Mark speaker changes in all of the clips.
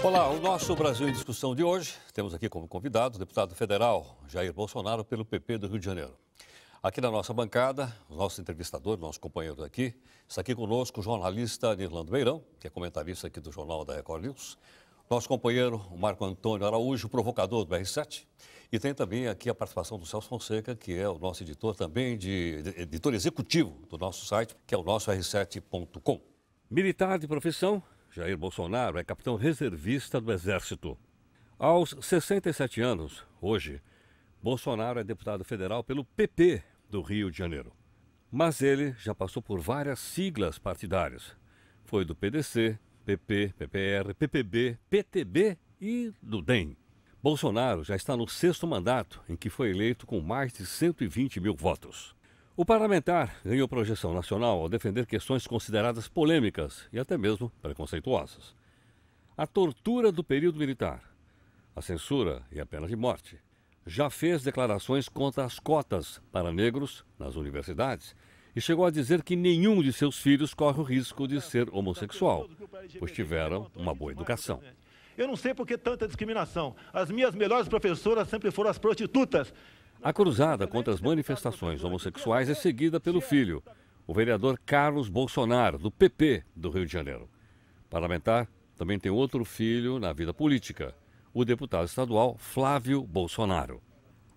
Speaker 1: Olá, o nosso Brasil em Discussão de hoje, temos aqui como convidado o deputado federal Jair Bolsonaro pelo PP do Rio de Janeiro. Aqui na nossa bancada, o nosso entrevistador, nosso companheiro aqui, está aqui conosco o jornalista Nirlando Beirão, que é comentarista aqui do Jornal da Record News, nosso companheiro o Marco Antônio Araújo, provocador do R7, e tem também aqui a participação do Celso Fonseca, que é o nosso editor também, editor executivo do nosso site, que é o nosso r7.com. Militar de profissão, Jair Bolsonaro é capitão reservista do Exército. Aos 67 anos, hoje, Bolsonaro é deputado federal pelo PP do Rio de Janeiro. Mas ele já passou por várias siglas partidárias. Foi do PDC, PP, PPR, PPB, PTB e do DEM. Bolsonaro já está no 6º mandato, em que foi eleito com mais de 120 mil votos. O parlamentar ganhou projeção nacional ao defender questões consideradas polêmicas e até mesmo preconceituosas. A tortura do período militar, a censura e a pena de morte. Já fez declarações contra as cotas para negros nas universidades e chegou a dizer que nenhum de seus filhos corre o risco de ser homossexual, pois tiveram uma boa educação.
Speaker 2: Eu não sei por que tanta discriminação. As minhas melhores professoras sempre foram as prostitutas.
Speaker 1: A cruzada contra as manifestações homossexuais é seguida pelo filho, o vereador Carlos Bolsonaro, do PP do Rio de Janeiro. Parlamentar também tem outro filho na vida política, o deputado estadual Flávio Bolsonaro.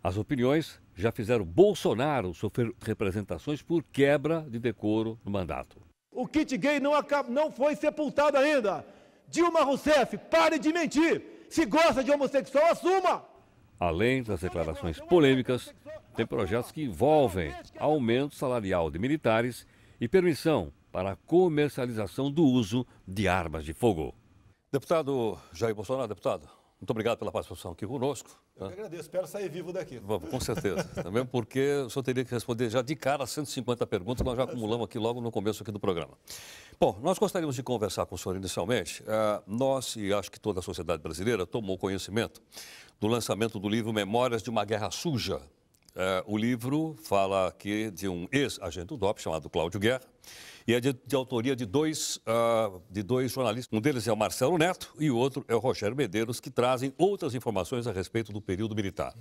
Speaker 1: As opiniões já fizeram Bolsonaro sofrer representações por quebra de decoro no mandato.
Speaker 2: O kit gay não foi sepultado ainda. Dilma Rousseff, pare de mentir. Se gosta de homossexual, assuma.
Speaker 1: Além das declarações polêmicas, tem projetos que envolvem aumento salarial de militares e permissão para a comercialização do uso de armas de fogo. Deputado Jair Bolsonaro, deputado, muito obrigado pela participação aqui conosco.
Speaker 2: Eu que agradeço, espero sair vivo daqui.
Speaker 1: Vamos, com certeza. Também porque o senhor teria que responder já de cara 150 perguntas, nós já acumulamos aqui logo no começo aqui do programa. Bom, nós gostaríamos de conversar com o senhor inicialmente. Nós, e acho que toda a sociedade brasileira, tomou conhecimento do lançamento do livro Memórias de uma Guerra Suja. O livro fala aqui de um ex-agente do DOP chamado Cláudio Guerra, e é de autoria de dois jornalistas. Um deles é o Marcelo Neto e o outro é o Rogério Medeiros, que trazem outras informações a respeito do período militar.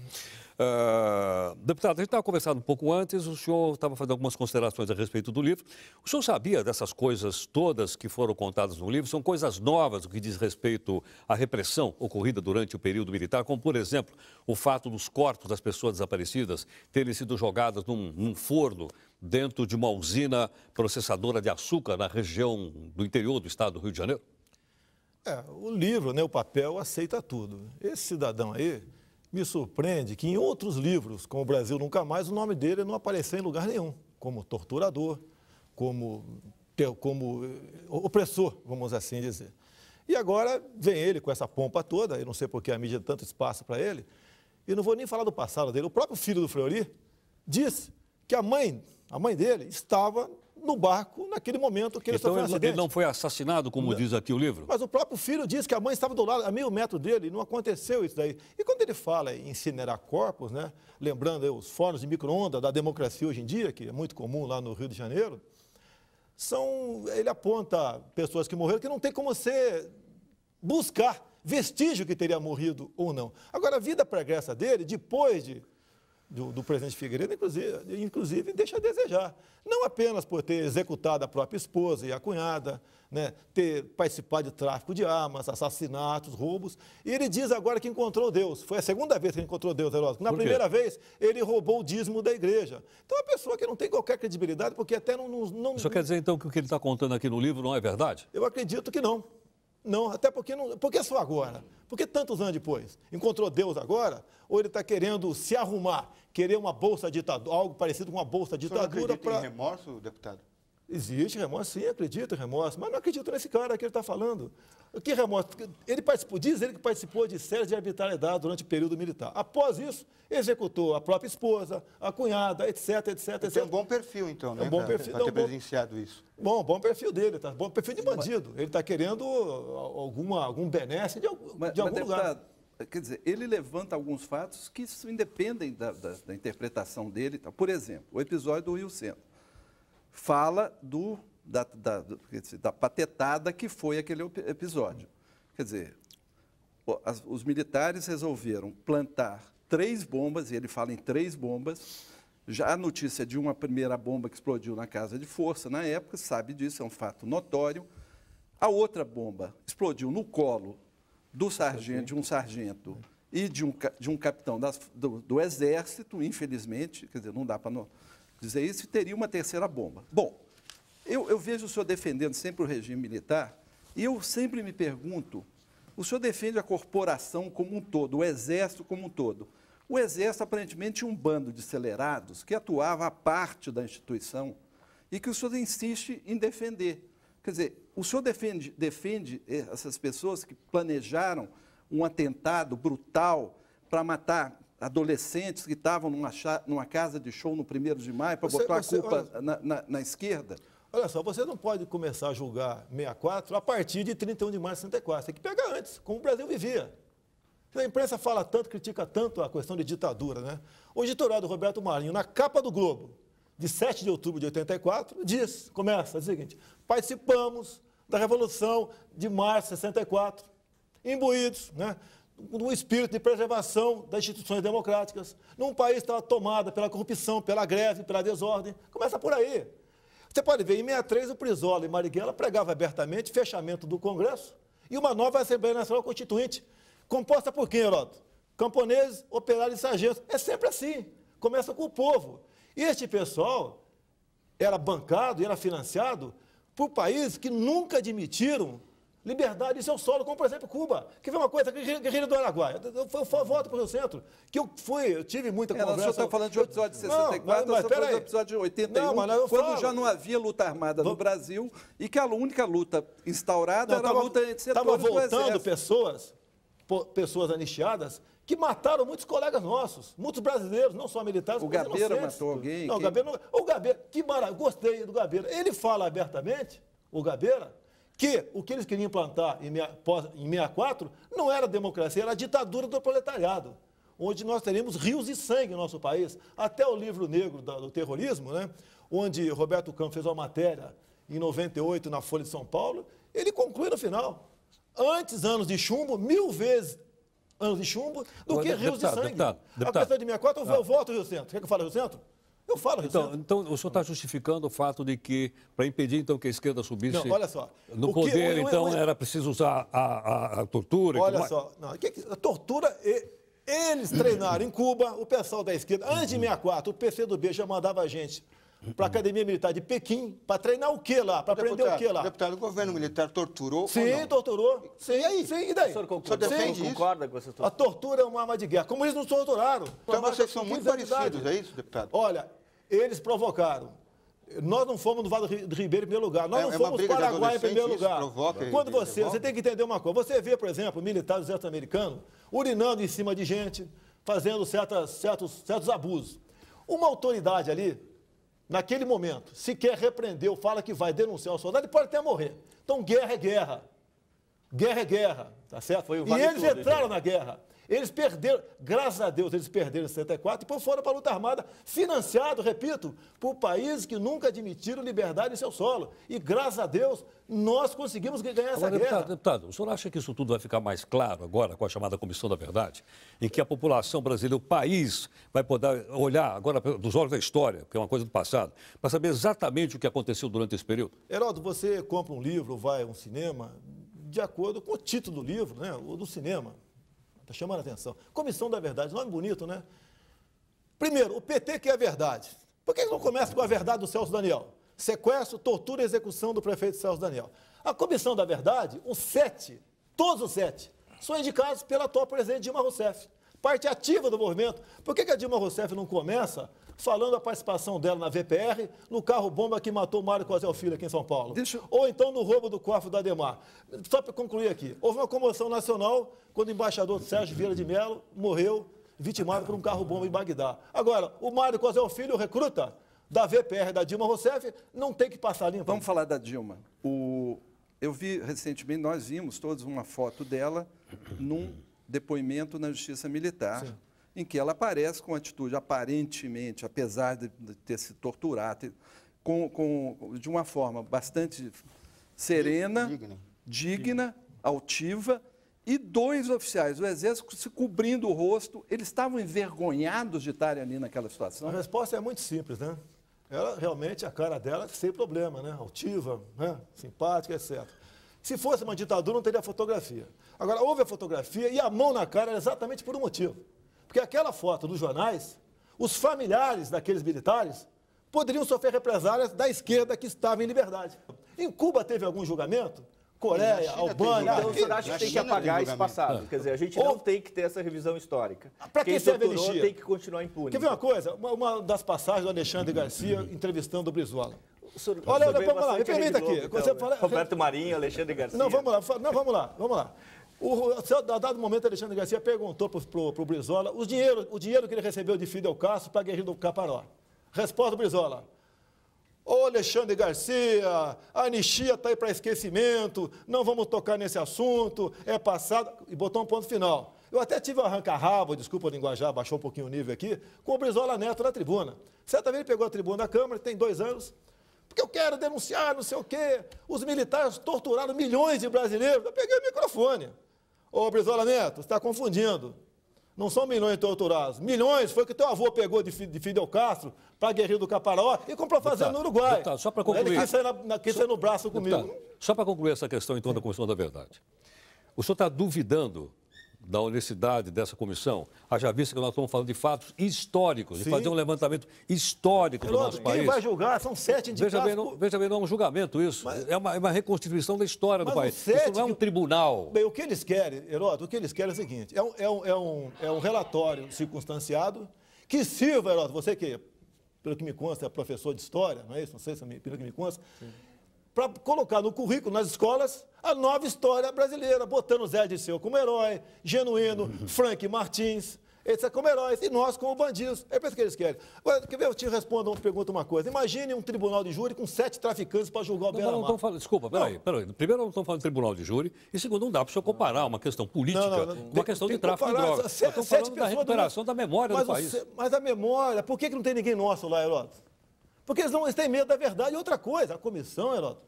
Speaker 1: Deputado, a gente estava conversando um pouco antes, o senhor estava fazendo algumas considerações a respeito do livro. O senhor sabia dessas coisas todas que foram contadas no livro? São coisas novas no que diz respeito à repressão ocorrida durante o período militar, como, por exemplo, o fato dos corpos das pessoas desaparecidas terem sido jogadas num forno dentro de uma usina processadora de açúcar na região do interior do estado do Rio de Janeiro?
Speaker 2: O livro, né, o papel, aceita tudo. Esse cidadão aí me surpreende que em outros livros, como O Brasil Nunca Mais, o nome dele não apareceu em lugar nenhum, como torturador, como opressor, vamos assim dizer. E agora vem ele com essa pompa toda, eu não sei por que a mídia dá tanto espaço para ele, e não vou nem falar do passado dele. O próprio filho do Fleury disse que a mãe dele estava no barco naquele momento que ele sofreu um acidente.
Speaker 1: Ele não foi assassinado, como diz aqui o livro?
Speaker 2: Mas o próprio filho disse que a mãe estava do lado, a meio metro dele, e não aconteceu isso daí. E quando ele fala em incinerar corpos, né, lembrando aí os fornos de micro-ondas da democracia hoje em dia, que é muito comum lá no Rio de Janeiro, ele aponta pessoas que morreram que não tem como você buscar vestígio que teria morrido ou não. Agora, a vida pregressa dele, depois do presidente Figueiredo, inclusive, deixa a desejar. Não apenas por ter executado a própria esposa e a cunhada, né, ter participado de tráfico de armas, assassinatos, roubos. E ele diz agora que encontrou Deus. Foi a segunda vez que ele encontrou Deus, Heródoto. Na primeira vez, ele roubou o dízimo da igreja. Então, é uma pessoa que não tem qualquer credibilidade, porque até não...
Speaker 1: O senhor quer dizer, então, que o que ele está contando aqui no livro não é verdade?
Speaker 2: Eu acredito que não. Não, até porque não. Por que só agora? Por que tantos anos depois? Encontrou Deus agora? Ou ele está querendo se arrumar, querer uma bolsa ditadura, algo parecido com uma bolsa ditadura para...
Speaker 3: Em remorso, deputado?
Speaker 2: Existe remorso, sim, acredito em remorso, mas não acredito nesse cara que ele está falando. Que remorso? Diz ele que participou de séries de arbitrariedade durante o período militar. Após isso, executou a própria esposa, a cunhada, etc, etc, etc.
Speaker 3: Tem um bom perfil, então, né?
Speaker 2: É um bom perfil.
Speaker 3: Para ter presenciado isso.
Speaker 2: Bom perfil dele, tá? Bom perfil de bandido. Ele está querendo algum benesse de algum lugar.
Speaker 4: Quer dizer, ele levanta alguns fatos que independem da interpretação dele. Por exemplo, o episódio do Rio Centro fala da patetada que foi aquele episódio. Quer dizer, os militares resolveram plantar 3 bombas, e ele fala em 3 bombas. Já a notícia de uma primeira bomba que explodiu na casa de força, na época, sabe disso, é um fato notório. A outra bomba explodiu no colo do sargento, de um sargento e de um capitão do Exército, infelizmente, quer dizer, não dá para dizer isso, e teria uma terceira bomba. Bom, eu vejo o senhor defendendo sempre o regime militar, e eu sempre me pergunto, o senhor defende a corporação como um todo, o Exército como um todo. O Exército, aparentemente, tinha um bando de acelerados que atuava à parte da instituição e que o senhor insiste em defender. Quer dizer, o senhor defende essas pessoas que planejaram um atentado brutal para matar adolescentes que estavam numa casa de show no 1º de maio para botar a culpa na esquerda?
Speaker 2: Olha só, você não pode começar a julgar 64 a partir de 31 de março de 64. Tem que pegar antes, como o Brasil vivia. A imprensa fala tanto, critica tanto a questão de ditadura, né? O editorial do Roberto Marinho, na capa do Globo, de 7 de outubro de 84, começa o seguinte: participamos da Revolução de março de 64, imbuídos, né, no espírito de preservação das instituições democráticas, num país que estava tomado pela corrupção, pela greve, pela desordem. Começa por aí. Você pode ver, em 63, o Brizola e Marighella pregavam abertamente fechamento do Congresso e uma nova Assembleia Nacional Constituinte, composta por quem, Heródoto? Camponeses, operários e sargentos. É sempre assim. Começa com o povo. E este pessoal era bancado e era financiado por países que nunca admitiram liberdade em seu solo, como, por exemplo, Cuba, que foi uma coisa, guerrilha do Araguaia. Eu volto para o Rio Centro, que eu tive muita conversa...
Speaker 4: O senhor está falando de um episódio de 64, ou falando de um episódio de 81, quando já não havia luta armada no Brasil e que a única luta instaurada era a luta entre setores do Exército.
Speaker 2: Estava voltando pessoas anistiadas que mataram muitos colegas nossos, muitos brasileiros, não só militares,
Speaker 4: o Gabeira matou alguém?
Speaker 2: Não, o Gabeira, que maravilha, gostei do Gabeira. Ele fala abertamente, o Gabeira, que o que eles queriam implantar em 64 não era democracia, era a ditadura do proletariado, onde nós teríamos rios de sangue no nosso país. Até o livro negro do terrorismo, né, onde Roberto Campos fez uma matéria em 98 na Folha de São Paulo, ele conclui no final: antes anos de chumbo, 1000 vezes anos de chumbo, do que rios de sangue.
Speaker 1: Deputado.
Speaker 2: A questão de 64, eu voto Rio Centro. Quer que eu fale Rio Centro? Eu falo Rio Centro.
Speaker 1: Então, o senhor está justificando o fato de que, para impedir, então, que a esquerda subisse
Speaker 2: olha só,
Speaker 1: no poder, então, era preciso usar a tortura?
Speaker 2: Olha só, a tortura... Eles treinaram em Cuba, o pessoal da esquerda. Antes de 64, o PCdoB já mandava a gente para a Academia Militar de Pequim, para treinar o quê lá? Para aprender o quê lá?
Speaker 3: Deputado, o governo militar torturou?
Speaker 2: Sim, torturou. Sim,
Speaker 3: e aí?
Speaker 2: Sim, e daí?
Speaker 3: O senhor defende isso?
Speaker 2: Concorda com essa tortura? A tortura é uma arma de guerra. Como eles nos torturaram.
Speaker 3: Então vocês são muito parecidos, é isso, deputado?
Speaker 2: Olha, eles provocaram. Nós não fomos no Vale do Ribeiro em primeiro lugar. Nós não fomos no Paraguai em primeiro lugar. Quando você tem que entender uma coisa. Você vê, por exemplo, militares norte-americanos urinando em cima de gente, fazendo certos abusos. Uma autoridade ali, naquele momento, se quer repreender ou fala que vai denunciar o soldado, ele pode até morrer. Então, guerra é guerra. Guerra é guerra, tá certo? E eles entraram na guerra. Eles perderam, graças a Deus, eles perderam em 64 e depois foram para a luta armada, financiado, repito, por países que nunca admitiram liberdade em seu solo. E, graças a Deus, nós conseguimos ganhar essa guerra.
Speaker 1: Deputado, o senhor acha que isso tudo vai ficar mais claro agora com a chamada Comissão da Verdade? Em que a população brasileira, o país, vai poder olhar agora dos olhos da história, que é uma coisa do passado, para saber exatamente o que aconteceu durante esse período?
Speaker 2: Heraldo, você compra um livro, vai a um cinema, de acordo com o título do livro, né, ou do cinema. Está chamando a atenção. Comissão da Verdade, nome bonito, né? Primeiro, o PT quer a verdade. Por que não começa com a verdade do Celso Daniel? Sequestro, tortura e execução do prefeito Celso Daniel. A Comissão da Verdade, os 7, todos os 7, são indicados pela atual presidente Dilma Rousseff, parte ativa do movimento. Por que a Dilma Rousseff não começa falando da participação dela na VPR, no carro-bomba que matou o Mário Cosel Filho aqui em São Paulo? Ou então no roubo do cofre da Ademar? Só para concluir aqui, houve uma comoção nacional quando o embaixador Sérgio Vieira de Mello morreu vitimado por um carro-bomba em Bagdá. Agora, o Mário Cosel Filho, recruta da VPR da Dilma Rousseff, não tem que passar limpo.
Speaker 4: Vamos falar da Dilma. Eu vi recentemente, nós vimos todos uma foto dela num depoimento na Justiça Militar, sim, em que ela aparece com atitude, aparentemente, apesar de ter se torturado, de uma forma bastante serena, digna, altiva, e 2 oficiais do Exército se cobrindo o rosto. Eles estavam envergonhados de estarem ali naquela situação?
Speaker 2: A resposta é muito simples, né? Ela realmente, a cara dela, sem problema, né? Altiva, né? Simpática, etc. Se fosse uma ditadura, não teria fotografia. Agora, houve a fotografia e a mão na cara era exatamente por um motivo. Porque aquela foto dos jornais, os familiares daqueles militares poderiam sofrer represálias da esquerda que estava em liberdade. Em Cuba teve algum julgamento? Coreia, Albânia...
Speaker 5: Então, o senhor acha que tem que apagar esse passado? Quer dizer, a gente não tem que ter essa revisão histórica.
Speaker 2: Para que serve a
Speaker 5: torturou
Speaker 2: anistia?
Speaker 5: tem que continuar impune.
Speaker 2: Quer ver uma coisa? Uma das passagens do Alexandre Garcia entrevistando o Brizola.
Speaker 5: Olha,
Speaker 2: vamos lá, me permita aqui.
Speaker 5: Então,
Speaker 2: Você fala...
Speaker 5: Roberto Marinho, Alexandre Garcia.
Speaker 2: Não, vamos lá. A dado momento, Alexandre Garcia perguntou para o Brizola o dinheiro que ele recebeu de Fidel Castro para a guerrilha do Caparó. Resposta do Brizola. Ô Alexandre Garcia, a anistia está aí para esquecimento, não vamos tocar nesse assunto, é passado, e botou um ponto final. Eu até tive um arranca-rabo, desculpa o linguajar, baixou um pouquinho o nível aqui, com o Brizola Neto na tribuna. Certa vez ele pegou a tribuna da Câmara, tem 2 anos, porque eu quero denunciar, não sei o quê, os militares torturaram milhões de brasileiros. Eu peguei o microfone. Ô Brizola Neto, você está confundindo. Não são milhões torturados. Milhões foi o que teu avô pegou de Fidel Castro para a guerrilha do Caparó e comprou fazenda no Uruguai.
Speaker 1: Deputado, só para concluir.
Speaker 2: Ele quis sair no braço comigo.
Speaker 1: Deputado, só para concluir essa questão, então, da Comissão da Verdade. O senhor está duvidando da honestidade dessa comissão, haja vista que nós estamos falando de fatos históricos, de fazer um levantamento histórico do nosso país.
Speaker 2: Quem vai julgar são 7 indicados.
Speaker 1: Veja bem, não é um julgamento isso. É uma reconstituição da história do país. Isso não é um tribunal.
Speaker 2: Bem, o que eles querem, Heródoto, o que eles querem é o seguinte, é um relatório circunstanciado que sirva, Heródoto, você que, pelo que me consta, é professor de história, não é isso? Não sei se pelo que me consta. Para colocar no currículo, nas escolas, a nova história brasileira, botando Zé Dirceu como herói, Genuíno, Frank Martins, etc. como heróis, e nós como bandidos. É isso que eles querem. Agora, quer ver, eu te respondo, pergunto uma coisa. Imagine um tribunal de júri com 7 traficantes para julgar o Beira-Mar.
Speaker 1: Desculpa, peraí. Primeiro, não estamos falando de tribunal de júri, e segundo, não dá para o senhor comparar uma questão política com uma questão de tráfico de drogas. Nós estamos falando da recuperação da memória do país.
Speaker 2: Mas a memória, por que não tem ninguém nosso lá, Heródoto? Porque eles têm medo da verdade. E outra coisa, a comissão, Heródoto,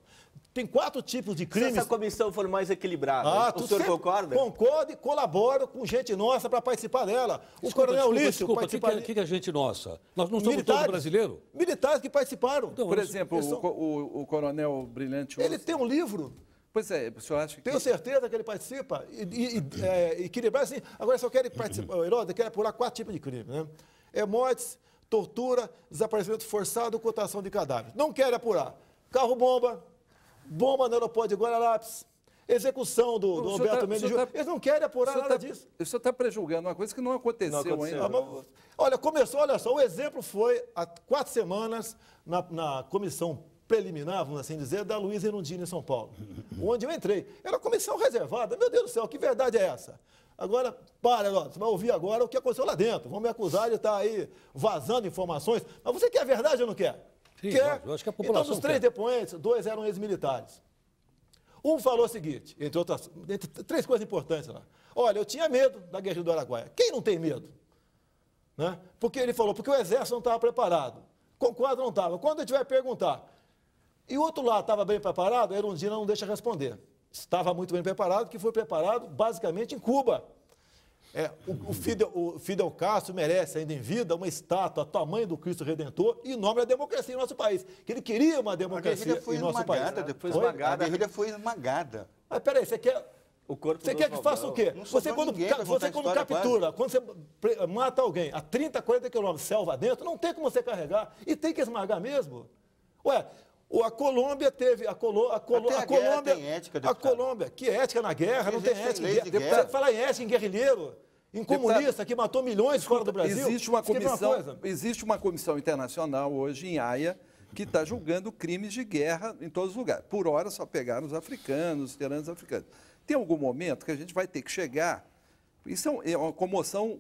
Speaker 2: tem 4 tipos de crimes.
Speaker 5: Se essa comissão for mais equilibrada, o senhor concorda?
Speaker 2: Concordo e colaboro com gente nossa para participar dela. O Coronel Lício
Speaker 1: participaria. O que é gente nossa? Nós não somos todos brasileiros?
Speaker 2: Militares que participaram.
Speaker 4: Então, por exemplo, o Coronel Brilhante...
Speaker 2: Ele tem um livro.
Speaker 4: Pois é, o senhor acha que...
Speaker 2: Tenho certeza que ele participa. Equilibrar assim. Agora, só quero participar, Heródoto, quero apurar 4 tipos de crime, né? Mortes, tortura, desaparecimento forçado, ocultação de cadáveres. Não quero apurar. Carro-bomba, bomba no aeroporto de Guararapes, execução do Roberto Mendes Júnior. Eles não querem apurar nada disso.
Speaker 4: O senhor está prejulgando uma coisa que não aconteceu ainda.
Speaker 2: Olha, olha só, o exemplo foi há 4 semanas na comissão preliminar, vamos assim dizer, da Luísa Erundina em São Paulo, onde eu entrei. Era uma comissão reservada. Meu Deus do céu, que verdade é essa? Agora, você vai ouvir agora o que aconteceu lá dentro. Vão me acusar de estar aí vazando informações. Mas você quer a verdade ou não quer?
Speaker 1: Sim,
Speaker 2: quer.
Speaker 1: Eu acho que a população
Speaker 2: então, dos 3 depoentes, 2 eram ex-militares. Um falou o seguinte, entre 3 coisas importantes lá. Olha, eu tinha medo da guerrilha do Araguaia. Quem não tem medo? Né? Porque ele falou, porque o exército não estava preparado. Concordo, não estava. Quando a gente vai perguntar, e o outro lado estava bem preparado, a Erundina não deixa responder. Estava muito bem preparado, que foi preparado basicamente em Cuba. O Fidel Castro merece ainda em vida uma estátua do tamanho do Cristo Redentor em nome da democracia em nosso país. Que ele queria uma democracia em nosso país.
Speaker 3: A guerrilha foi esmagada.
Speaker 2: Mas peraí, você quer... Você quer que faça o quê? Você quando captura, quando você mata alguém a 30, 40 quilômetros selva dentro, não tem como você carregar. E tem que esmagar mesmo. Ué, a Colômbia teve... A Colômbia
Speaker 3: tem ética, deputado.
Speaker 2: A Colômbia, que ética na guerra? Não tem ética em guerra. Você fala em ética em guerrilheiro? Em comunista que matou milhões fora do Brasil?
Speaker 4: Existe uma comissão internacional hoje em Haia que está julgando crimes de guerra em todos os lugares. Por hora só pegaram os africanos, os veteranos africanos. Tem algum momento que a gente vai ter que chegar... Isso é uma comoção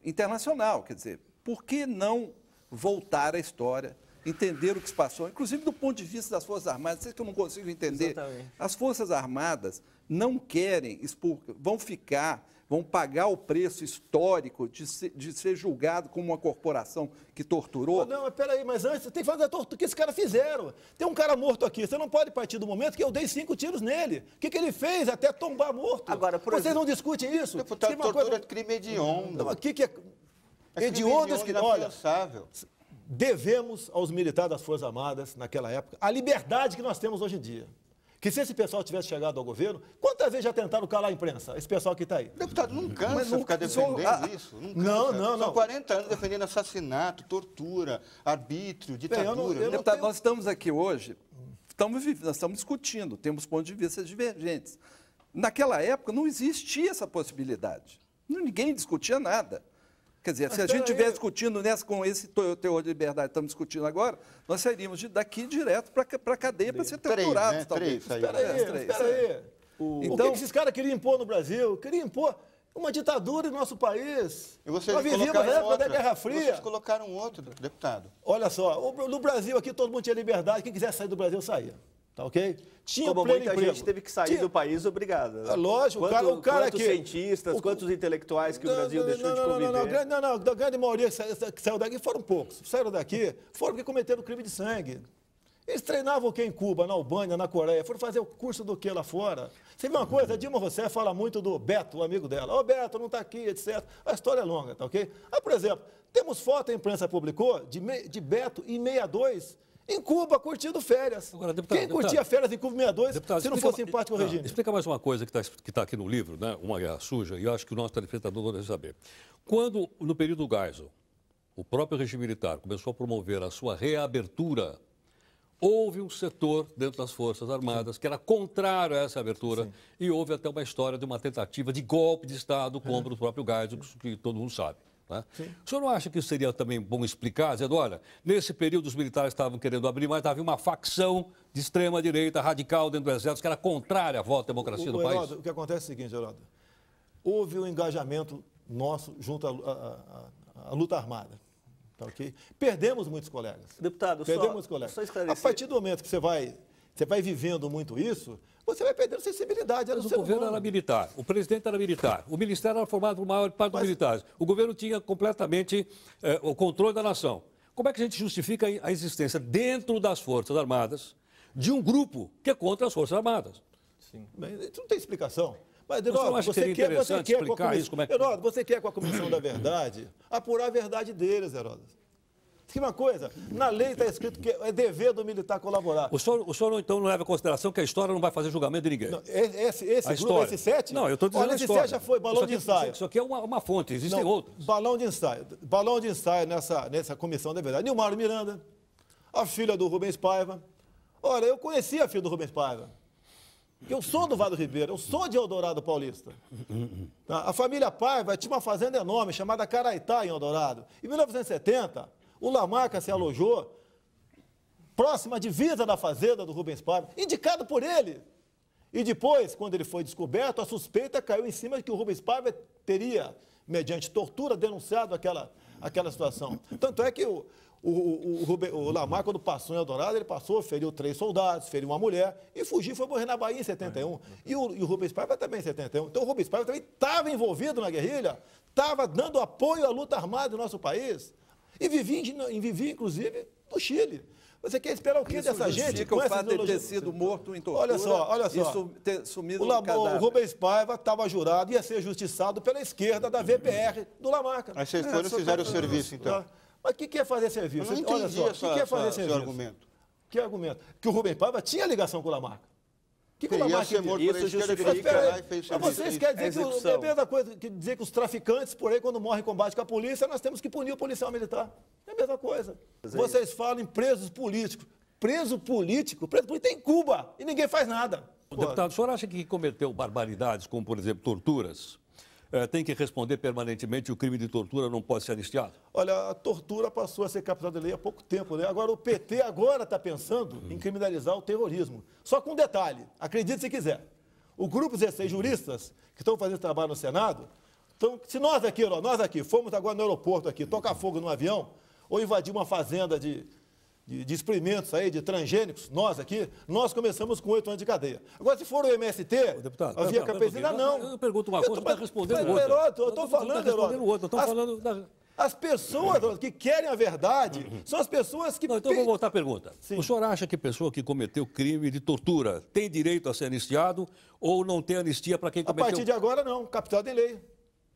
Speaker 4: internacional, quer dizer, por que não voltar à história, entender o que se passou, inclusive do ponto de vista das Forças Armadas, isso que eu não consigo entender.
Speaker 5: Exatamente.
Speaker 4: As Forças Armadas não querem expor, vão ficar vão pagar o preço histórico de ser julgado como uma corporação que torturou?
Speaker 2: Não, mas peraí, mas antes tem que fazer a tortura que esses caras fizeram. Tem um cara morto aqui, você não pode partir do momento que eu dei 5 tiros nele. O que ele fez até tombar morto?
Speaker 5: Agora, por
Speaker 2: Vocês
Speaker 5: exemplo,
Speaker 2: não discutem isso?
Speaker 3: Deputado, tortura é crime hediondo.
Speaker 2: Não, aqui que é... hediondas que, olha, devemos aos militares das Forças Armadas, naquela época, a liberdade que nós temos hoje em dia. Que se esse pessoal tivesse chegado ao governo, quantas vezes já tentaram calar a imprensa? Esse pessoal que está aí.
Speaker 3: Deputado, não cansa ficar defendendo isso? Não cansa. São 40 anos defendendo assassinato, tortura, arbítrio, ditadura.
Speaker 4: Deputado, nós estamos aqui hoje, nós estamos discutindo, temos pontos de vista divergentes. Naquela época não existia essa possibilidade. Ninguém discutia nada. Quer dizer, se a gente estiver discutindo com esse teor de liberdade que estamos discutindo agora, nós sairíamos daqui direto para a cadeia para ser torturados, talvez.
Speaker 2: Espera aí. O que esses caras queriam impor no Brasil? Queriam impor uma ditadura em nosso país.
Speaker 3: E vocês
Speaker 2: nós vivíamos na época da Guerra Fria.
Speaker 3: Vocês colocaram outro, deputado.
Speaker 2: Olha só, no Brasil aqui todo mundo tinha liberdade, quem quisesse sair do Brasil saía. Tá ok?
Speaker 5: Tinha como muita gente teve que sair do país obrigada.
Speaker 2: É lógico,
Speaker 5: quantos cientistas, quantos intelectuais que o Brasil deixou de conviver?
Speaker 2: Não, a grande maioria que saiu daqui foram poucos. Saíram daqui, foram porque cometeram crime de sangue. Eles treinavam o que em Cuba, na Albânia, na Coreia? Foram fazer o curso do que lá fora? Você vê uma coisa, a Dilma Rousseff fala muito do Beto, o amigo dela. Ô, Beto, não está aqui, etc. A história é longa, tá ok? Por exemplo, temos foto, a imprensa publicou, de Beto em 62, em Cuba, curtindo férias.
Speaker 1: Agora, deputado,
Speaker 2: quem curtia férias em Cuba em 62, se não fosse simpático ao regime?
Speaker 1: Explica mais uma coisa que está aqui no livro, né? Uma Guerra Suja, e eu acho que o nosso telespectador deve saber. Quando, no período Geisel, o próprio regime militar começou a promover a sua reabertura, houve um setor dentro das Forças Armadas que era contrário a essa abertura e houve até uma história de uma tentativa de golpe de Estado contra o próprio Geisel, que todo mundo sabe. Né? O senhor não acha que seria também bom explicar, dizendo, olha, nesse período os militares estavam querendo abrir, mas havia uma facção de extrema-direita radical dentro do Exército que era contrária à volta à democracia do país?
Speaker 2: O que acontece é o seguinte, Geraldo, houve um engajamento nosso junto à luta armada. Tá, okay? Perdemos muitos colegas.
Speaker 5: Deputado,
Speaker 2: só esclarecer. A partir do momento que você vai vivendo muito isso, você vai perdendo sensibilidade.
Speaker 1: Mas o governo era militar, o presidente era militar, o ministério era formado por maior parte dos militares, o governo tinha completamente o controle da nação. Como é que a gente justifica a existência dentro das Forças Armadas de um grupo que é contra as Forças Armadas?
Speaker 2: Sim. Isso não tem explicação. Mas,
Speaker 1: Eduardo, você quer explicar isso? Como é que...
Speaker 2: Eduardo, você quer com a Comissão da Verdade apurar a verdade deles, Heródoto. Tem uma coisa, na lei está escrito que é dever do militar colaborar.
Speaker 1: O senhor então não leva em consideração que a história não vai fazer julgamento de ninguém?
Speaker 2: Não, esse 7?
Speaker 1: Não, eu estou dizendo
Speaker 2: esse 7 já foi balão de ensaio.
Speaker 1: Isso aqui é uma fonte, existem outros.
Speaker 2: Balão de ensaio nessa Comissão da Verdade. Nilmar Miranda, a filha do Rubens Paiva. Olha, eu conheci a filha do Rubens Paiva. Eu sou do Vale do Ribeiro, eu sou de Eldorado Paulista. A família Paiva tinha uma fazenda enorme chamada Caraitá, em Eldorado. Em 1970, o Lamarca se alojou próxima à divisa da fazenda do Rubens Paiva, indicado por ele. E depois, quando ele foi descoberto, a suspeita caiu em cima de que o Rubens Paiva teria, mediante tortura, denunciado aquela situação. Tanto é que o Lamarca, quando passou em Eldorado, ele feriu 3 soldados, feriu uma mulher e fugiu, foi morrer na Bahia em 71. E o Rubens Paiva também em 71. Então o Rubens Paiva também estava envolvido na guerrilha, estava dando apoio à luta armada do nosso país e vivia inclusive, no Chile. Você quer esperar o quê dessa gente?
Speaker 4: Com o fato de ter sido morto em tortura.
Speaker 2: Olha só.
Speaker 4: Isso ter sumido no cadáver.
Speaker 2: O Rubens Paiva estava jurado, ia ser justiçado pela esquerda da VPR do Lamarca.
Speaker 3: Aí vocês foram e fizeram o serviço, então.
Speaker 2: Mas o que é fazer serviço?
Speaker 3: Eu não entendi o que é fazer serviço. Argumento.
Speaker 2: Que argumento? Que o Rubens Paiva tinha ligação com o Lamarca. Que o Lamarca
Speaker 5: isso justifica.
Speaker 2: Mas vocês querem dizer que é a mesma coisa que dizer que os traficantes, por aí, quando morrem em combate com a polícia, nós temos que punir o policial militar. É a mesma coisa. Vocês falam em presos políticos. Preso político tem em Cuba e ninguém faz nada.
Speaker 1: Deputado, o senhor acha que cometeu barbaridades, como, por exemplo, torturas, tem que responder permanentemente e o crime de tortura não pode ser anistiado?
Speaker 2: Olha, a tortura passou a ser captada de lei há pouco tempo, né? Agora, o PT agora está pensando em criminalizar o terrorismo. Só com um detalhe, acredite se quiser. O grupo 16 juristas que estão fazendo trabalho no Senado, então, se nós aqui fomos agora no aeroporto aqui, tocar fogo num avião, ou invadir uma fazenda de de experimentos aí, de transgênicos, nós aqui, nós começamos com 8 anos de cadeia. Agora, se for o MST,
Speaker 1: deputado,
Speaker 2: a via campesina, não.
Speaker 1: Eu pergunto uma coisa, você está respondendo outra.
Speaker 2: Eu estou falando, Heródoto. As pessoas que querem a verdade são as pessoas que...
Speaker 1: Não, então eu vou voltar à pergunta.
Speaker 2: Sim.
Speaker 1: O senhor acha que pessoa que cometeu crime de tortura tem direito a ser anistiado ou não tem anistia para quem cometeu...
Speaker 2: A partir de agora, não. Capital tem lei.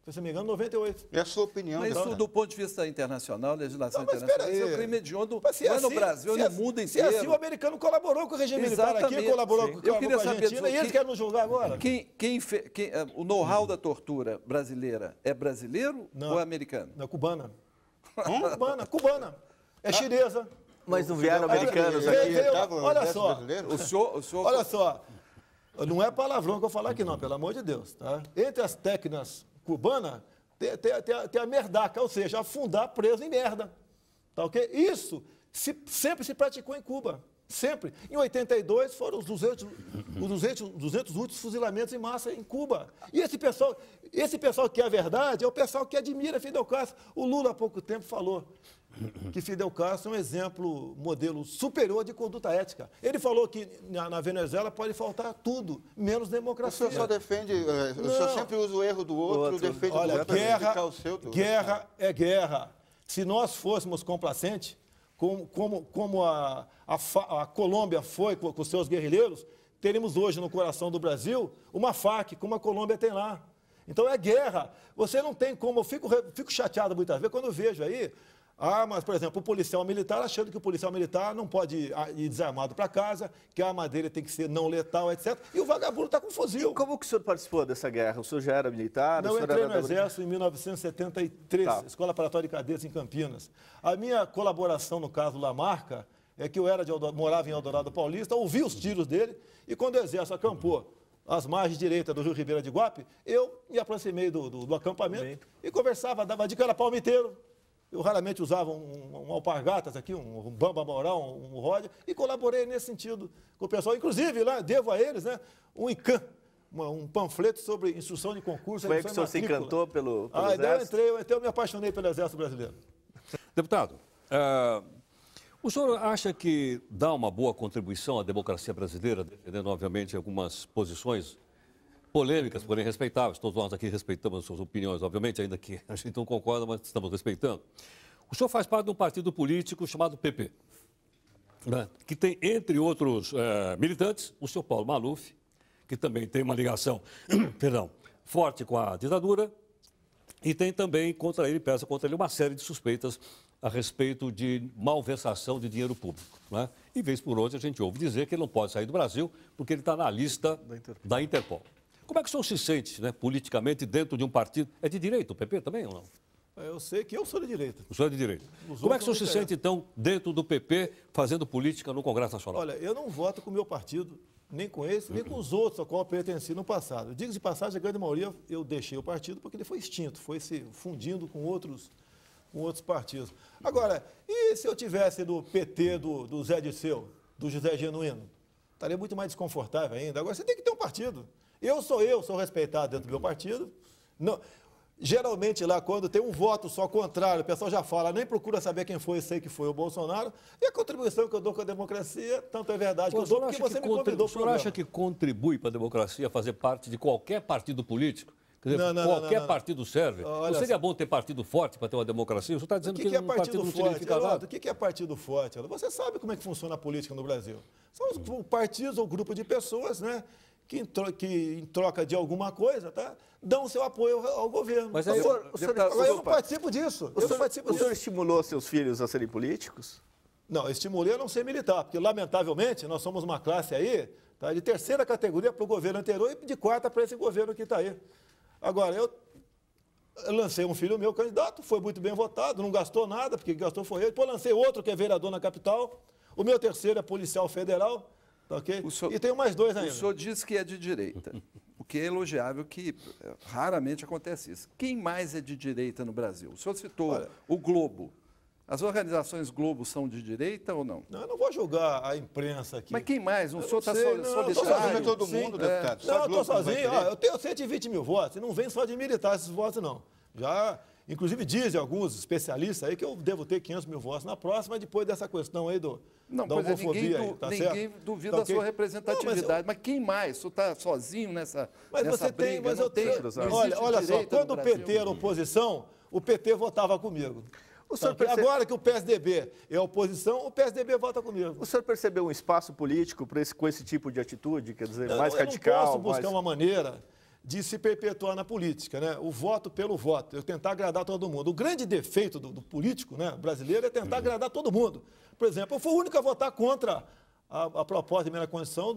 Speaker 2: Se não me engano, 98.
Speaker 3: É a sua opinião.
Speaker 4: Mas isso, do ponto de vista internacional, legislação internacional, isso é um crime hediondo, não é no Brasil, é no mundo inteiro.
Speaker 2: Se assim o americano colaborou com o regime militar aqui, colaborou com a Argentina, e eles querem nos julgar agora.
Speaker 4: O know-how da tortura brasileira é brasileiro ou é americano?
Speaker 2: Não, cubana. Cubana. É chinesa.
Speaker 5: Mas não vieram americanos aqui.
Speaker 2: Olha só.
Speaker 4: O senhor...
Speaker 2: Olha só. Não é palavrão que eu falar aqui, não, pelo amor de Deus. Tá? Entre as técnicas cubanas, tem a merdaca, ou seja, afundar preso em merda. Tá ok? Isso sempre se praticou em Cuba. Sempre. Em 82 foram os 200 últimos fuzilamentos em massa em Cuba. E esse pessoal que quer a verdade é o pessoal que admira Fidel Castro. O Lula há pouco tempo falou que Fidel Castro é um exemplo, modelo superior de conduta ética. Ele falou que na Venezuela pode faltar tudo, menos democracia.
Speaker 3: O senhor só defende, o senhor sempre usa o erro do outro, defende
Speaker 2: o outro,
Speaker 3: criticar o seu.
Speaker 2: Guerra é guerra. Se nós fôssemos complacentes, como a Colômbia foi com os seus guerrilheiros, teríamos hoje no coração do Brasil uma FARC, como a Colômbia tem lá. Então é guerra. Você não tem como... Eu fico chateado muitas vezes quando eu vejo aí armas, por exemplo, o policial militar achando que o policial militar não pode ir desarmado para casa, que a arma dele tem que ser não letal, etc. E o vagabundo está com fuzil.
Speaker 5: Como que o senhor participou dessa guerra? O senhor já era militar?
Speaker 2: Não, eu entrei no Exército em 1973, Escola Preparatória de Cadetes em Campinas. A minha colaboração, no caso Lamarca, é que eu morava em Eldorado Paulista, ouvi os tiros dele, e quando o Exército acampou às margens direitas do Rio Ribeira de Guape, eu me aproximei do acampamento e conversava, dava dica, era palmiteiro. Eu raramente usava um alpargatas aqui, um bamba moral, um roda, e colaborei nesse sentido com o pessoal. Inclusive, lá, devo a eles, né, um ICAM, um panfleto sobre instrução de concurso.
Speaker 5: Foi aí que o senhor se encantou pelo Exército?
Speaker 2: Eu me apaixonei pelo Exército Brasileiro.
Speaker 1: Deputado, o senhor acha que dá uma boa contribuição à democracia brasileira, defendendo, obviamente, algumas posições polêmicas, porém respeitáveis? Todos nós aqui respeitamos as suas opiniões, obviamente, ainda que a gente não concorda, mas estamos respeitando. O senhor faz parte de um partido político chamado PP, né, que tem, entre outros militantes, o senhor Paulo Maluf, que também tem uma ligação forte com a ditadura, e tem também pesa contra ele uma série de suspeitas a respeito de malversação de dinheiro público. Né? E, vez por outra, a gente ouve dizer que ele não pode sair do Brasil porque ele está na lista da Interpol. Como é que o senhor se sente, né, politicamente, dentro de um partido? É de direita o PP também ou não?
Speaker 2: Eu sei que eu sou de direita.
Speaker 1: O senhor é de direita. Como é que o senhor se sente, então, dentro do PP, fazendo política no Congresso Nacional?
Speaker 2: Olha, eu não voto com o meu partido, nem com esse, nem com os outros a qual eu pertenci no passado. Digo de passagem, a grande maioria eu deixei o partido porque ele foi extinto, foi se fundindo com outros partidos. Agora, e se eu tivesse no PT do Zé Disseu, do José Genuíno? Estaria muito mais desconfortável ainda. Agora, você tem que ter um partido. Eu sou respeitado dentro do meu partido. Não, geralmente, lá, quando tem um voto só contrário, o pessoal já fala, nem procura saber quem foi, sei que foi o Bolsonaro. E a contribuição que eu dou com a democracia, tanto é verdade que eu dou, porque você me convidou para o
Speaker 1: senhor acha que contribui para a democracia fazer parte de qualquer partido político? Quer dizer, qualquer partido serve. Não seria bom ter partido forte para ter uma democracia? O senhor está dizendo que um partido não significa nada?
Speaker 2: O que é partido forte? Você sabe como é que funciona a política no Brasil. São os partidos ou grupo de pessoas, né, que em troca de alguma coisa, tá, dão seu apoio ao governo.
Speaker 5: Mas
Speaker 2: aí eu não participo disso.
Speaker 5: O senhor estimulou seus filhos a serem políticos?
Speaker 2: Não, eu estimulei a não ser militar, porque, lamentavelmente, nós somos uma classe aí, tá, de terceira categoria para o governo anterior e de quarta para esse governo que está aí. Agora, eu lancei um filho meu candidato, foi muito bem votado, não gastou nada, porque quem gastou foi ele. Depois lancei outro que é vereador na capital. O meu terceiro é policial federal. Okay? E tenho mais dois ainda.
Speaker 4: O senhor disse que é de direita, o que é elogiável, que raramente acontece isso. Quem mais é de direita no Brasil? O senhor citou o Globo. As organizações Globo são de direita ou não?
Speaker 2: Não, eu não vou julgar a imprensa aqui.
Speaker 4: Mas quem mais? O senhor está
Speaker 3: solitário? Sozinho todo mundo, deputado.
Speaker 2: Não, eu estou sozinho. Eu tenho 120 mil votos. E não vem só de militar esses votos, não. Já Inclusive, dizem alguns especialistas aí que eu devo ter 500 mil votos na próxima, depois dessa questão aí da homofobia.
Speaker 4: Ninguém duvida da sua representatividade. Mas quem mais? Você está sozinho nessa briga?
Speaker 2: Olha só, quando o PT era oposição, o PT votava comigo. Agora que o PSDB é oposição, o PSDB vota comigo.
Speaker 5: O senhor percebeu um espaço político com esse tipo de atitude, quer dizer, mais radical?
Speaker 2: Eu não posso buscar uma maneira de se perpetuar na política, né? O voto pelo voto, eu tentar agradar todo mundo. O grande defeito do político, né, brasileiro é tentar agradar todo mundo. Por exemplo, eu fui o único a votar contra a proposta de emenda à Constituição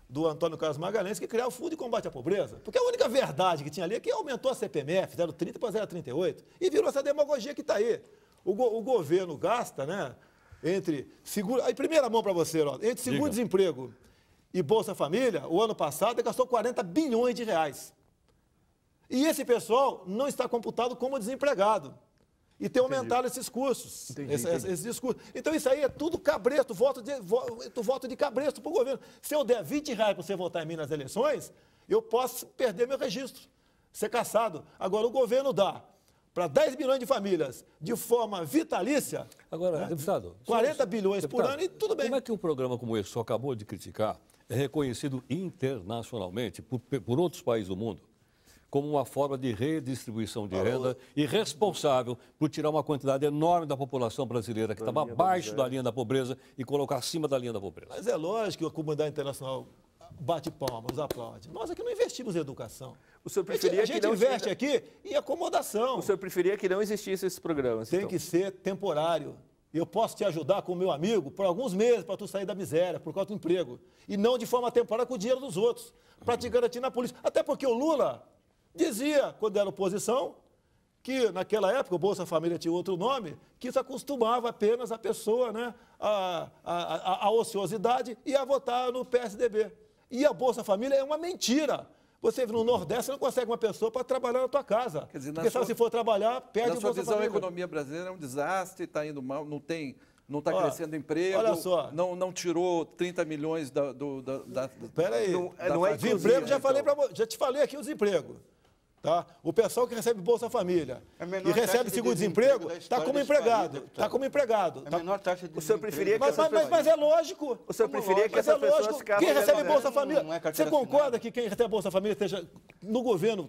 Speaker 2: do Antônio Carlos Magalhães, que criava o Fundo de Combate à Pobreza. Porque a única verdade que tinha ali é que aumentou a CPMF, 0,30 para 0,38, e virou essa demagogia que está aí. O governo gasta, né, entre seguro... Aí, primeira mão para você, ó, entre seguro-desemprego e Bolsa Família, o ano passado, ele gastou 40 bilhões de reais. E esse pessoal não está computado como desempregado. E tem aumentado esses custos, esses discursos. Então, isso aí é tudo cabresto, voto de cabresto para o governo. Se eu der 20 reais para você votar em mim nas eleições, eu posso perder meu registro, ser cassado. Agora, o governo dá para 10 milhões de famílias de forma vitalícia.
Speaker 1: Agora, né, deputado,
Speaker 2: 40 bilhões por ano e tudo bem.
Speaker 1: Como é que um programa como esse, que o senhor acabou de criticar, é reconhecido internacionalmente por outros países do mundo como uma forma de redistribuição de renda e responsável por tirar uma quantidade enorme da população brasileira que estava abaixo da linha da pobreza e colocar acima da linha da pobreza?
Speaker 2: Mas é lógico que a comunidade internacional bate palmas, aplaude. Nós aqui não investimos em educação.
Speaker 5: O senhor preferia
Speaker 2: a gente investe aqui em acomodação.
Speaker 5: O senhor preferia que não existissem esses programas?
Speaker 2: Tem que ser temporário. Eu posso te ajudar com o meu amigo por alguns meses para tu sair da miséria, por causa do emprego. E não de forma temporária com o dinheiro dos outros, para te garantir na polícia. Até porque o Lula dizia, quando era oposição, que naquela época o Bolsa Família tinha outro nome, que isso acostumava apenas a pessoa, né, a ociosidade e a votar no PSDB. E a Bolsa Família é uma mentira. Você no Nordeste não consegue uma pessoa para trabalhar na tua casa.
Speaker 4: Quer dizer,
Speaker 2: porque se for trabalhar, perde o Bolsa Família.
Speaker 4: Na sua visão, a economia brasileira é um desastre, está indo mal, não está crescendo emprego,
Speaker 2: olha só.
Speaker 4: Não tirou 30 milhões da...
Speaker 2: Espera aí,
Speaker 5: não é
Speaker 2: desemprego, já te falei aqui o desemprego. Tá? O pessoal que recebe Bolsa Família e recebe seguro-desemprego está como empregado. Está como empregado.
Speaker 3: A menor taxa de
Speaker 5: O senhor preferia que
Speaker 2: mas é lógico.
Speaker 5: O senhor preferia que essas pessoas ficassem...
Speaker 2: Quem recebe Bolsa Família... Você concorda que quem recebe Bolsa Família esteja no governo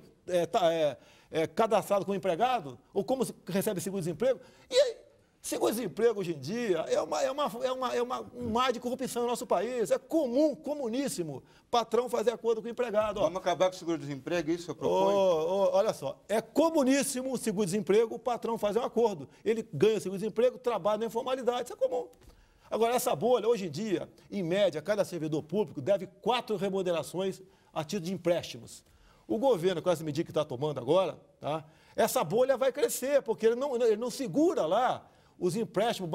Speaker 2: cadastrado como empregado? Ou como recebe seguro-desemprego? E aí, seguro-desemprego hoje em dia um mar de corrupção no nosso país. É comum, comuníssimo, patrão fazer acordo com o empregado.
Speaker 3: Vamos acabar com o seguro-desemprego, isso eu proponho?
Speaker 2: Olha só, é comuníssimo o seguro-desemprego, o patrão fazer um acordo. Ele ganha o seguro-desemprego, trabalha na informalidade, isso é comum. Agora, essa bolha, hoje em dia, em média, cada servidor público deve 4 remunerações a título de empréstimos. O governo, com essa medida que está tomando agora, tá, essa bolha vai crescer, porque ele não segura lá os empréstimos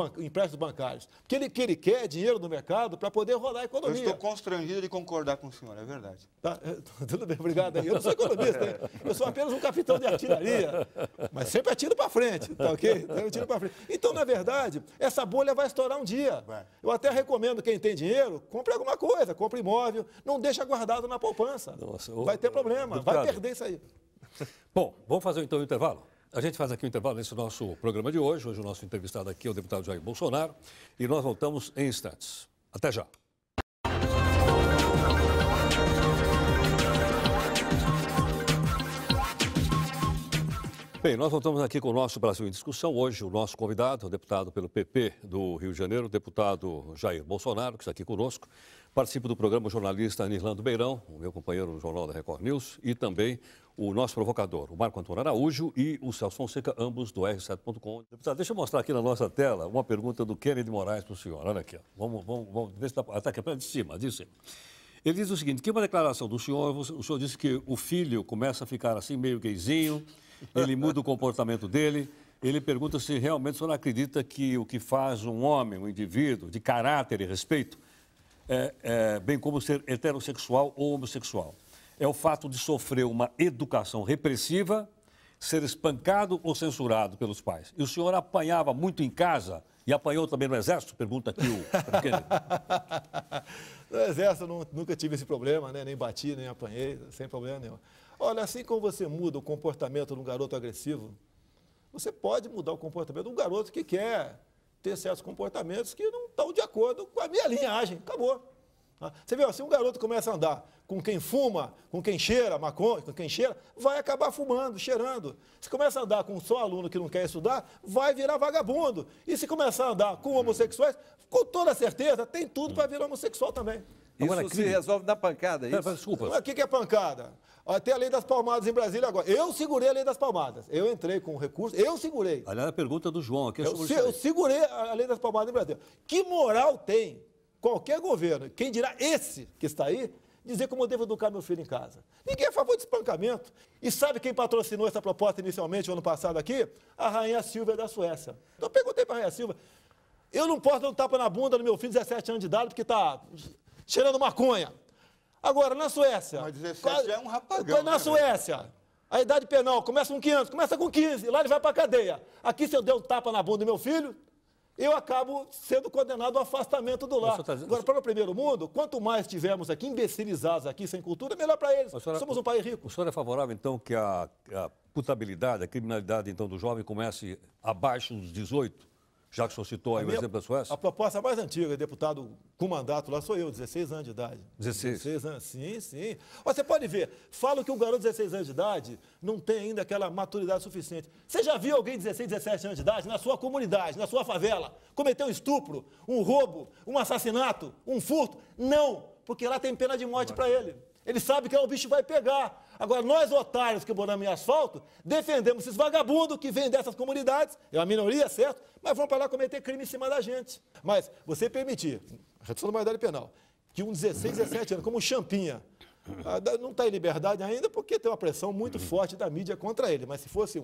Speaker 2: bancários. Porque ele quer dinheiro no mercado para poder rodar a economia.
Speaker 3: Eu estou constrangido de concordar com o senhor, é verdade.
Speaker 2: Tá, tudo bem, obrigado. Eu não sou economista, hein? Eu sou apenas um capitão de artilharia, mas sempre atiro para frente, tá ok? Eu tiro para frente. Então, na verdade, essa bolha vai estourar um dia. Eu até recomendo quem tem dinheiro, compre alguma coisa, compre imóvel, não deixa guardado na poupança. Nossa, vai ter problema, vai perder isso aí.
Speaker 1: Bom, vamos fazer então o intervalo? A gente faz aqui um intervalo nesse nosso programa de hoje. Hoje o nosso entrevistado aqui é o deputado Jair Bolsonaro. E nós voltamos em instantes. Até já. Bem, nós voltamos aqui com o nosso Brasil em Discussão. Hoje o nosso convidado, o deputado pelo PP do Rio de Janeiro, o deputado Jair Bolsonaro, que está aqui conosco. Participa do programa o jornalista Nirlando Beirão, o meu companheiro no Jornal da Record News, e também o nosso provocador, o Marco Antônio Araújo e o Celso Fonseca, ambos do R7.com. Deputado, deixa eu mostrar aqui na nossa tela uma pergunta do Kennedy Moraes para o senhor. Olha aqui, ó. Vamos ver se está aqui, de cima. Ele diz o seguinte, que uma declaração do senhor, o senhor disse que o filho começa a ficar assim meio gayzinho, ele muda o comportamento dele. Ele pergunta se realmente o senhor acredita que o que faz um homem, um indivíduo de caráter e respeito, bem como ser heterossexual ou homossexual, é o fato de sofrer uma educação repressiva, ser espancado ou censurado pelos pais. E o senhor apanhava muito em casa e apanhou também no Exército? Pergunta aqui o Kennedy.
Speaker 2: No Exército eu nunca tive esse problema, né? Nem bati, nem apanhei, sem problema nenhum. Olha, assim como você muda o comportamento de um garoto agressivo, você pode mudar o comportamento de um garoto que quer ter certos comportamentos que não estão de acordo com a minha linhagem. Acabou. Você vê, se um garoto começa a andar com quem fuma, com quem cheira maconha, com quem cheira, vai acabar fumando, cheirando. Se começa a andar com só aluno que não quer estudar, vai virar vagabundo. E se começar a andar com homossexuais, com toda certeza, tem tudo para virar homossexual também.
Speaker 4: Isso se resolve na pancada, é isso?
Speaker 2: Desculpa. O que é pancada? Tem a lei das palmadas em Brasília agora. Eu segurei a lei das palmadas. Eu entrei com recurso, eu segurei.
Speaker 1: Aliás, a pergunta do João aqui é sobre
Speaker 2: eu segurei a lei das palmadas em Brasília. Que moral tem qualquer governo, quem dirá esse que está aí, dizer como eu devo educar meu filho em casa? Ninguém é a favor de espancamento. E sabe quem patrocinou essa proposta inicialmente, o ano passado aqui? A Rainha Silvia da Suécia. Então eu perguntei para a Rainha Silvia, eu não posso dar um tapa na bunda do meu filho de 17 anos de idade porque está cheirando maconha. Agora, na Suécia...
Speaker 3: Mas 17 já é um rapagão.
Speaker 2: Na Suécia, a idade penal começa com 15 anos, começa com 15, lá ele vai para a cadeia. Aqui, se eu der um tapa na bunda do meu filho, eu acabo sendo condenado ao afastamento do lar. Agora, para o primeiro mundo, quanto mais tivermos aqui imbecilizados aqui, sem cultura, melhor para eles. Somos um país rico.
Speaker 1: O senhor é favorável, então, que a putabilidade, a criminalidade, então, do jovem comece abaixo dos 18? Já que o senhor citou aí o exemplo da Suécia?
Speaker 2: A proposta mais antiga, deputado com mandato lá, sou eu, 16 anos de idade.
Speaker 1: 16?
Speaker 2: 16 anos, sim, sim. Você pode ver, falam que um garoto de 16 anos de idade não tem ainda aquela maturidade suficiente. Você já viu alguém de 16, 17 anos de idade, na sua comunidade, na sua favela, cometer um estupro, um roubo, um assassinato, um furto? Não, porque lá tem pena de morte para ele. Ele sabe que o bicho vai pegar. Agora, nós, otários que moramos em asfalto, defendemos esses vagabundos que vêm dessas comunidades, é uma minoria, certo? Mas vão para lá cometer crime em cima da gente. Mas você permitir, a redução da maioridade penal, que um 16, 17 anos, como um Champinha, não está em liberdade ainda porque tem uma pressão muito forte da mídia contra ele. Mas se fosse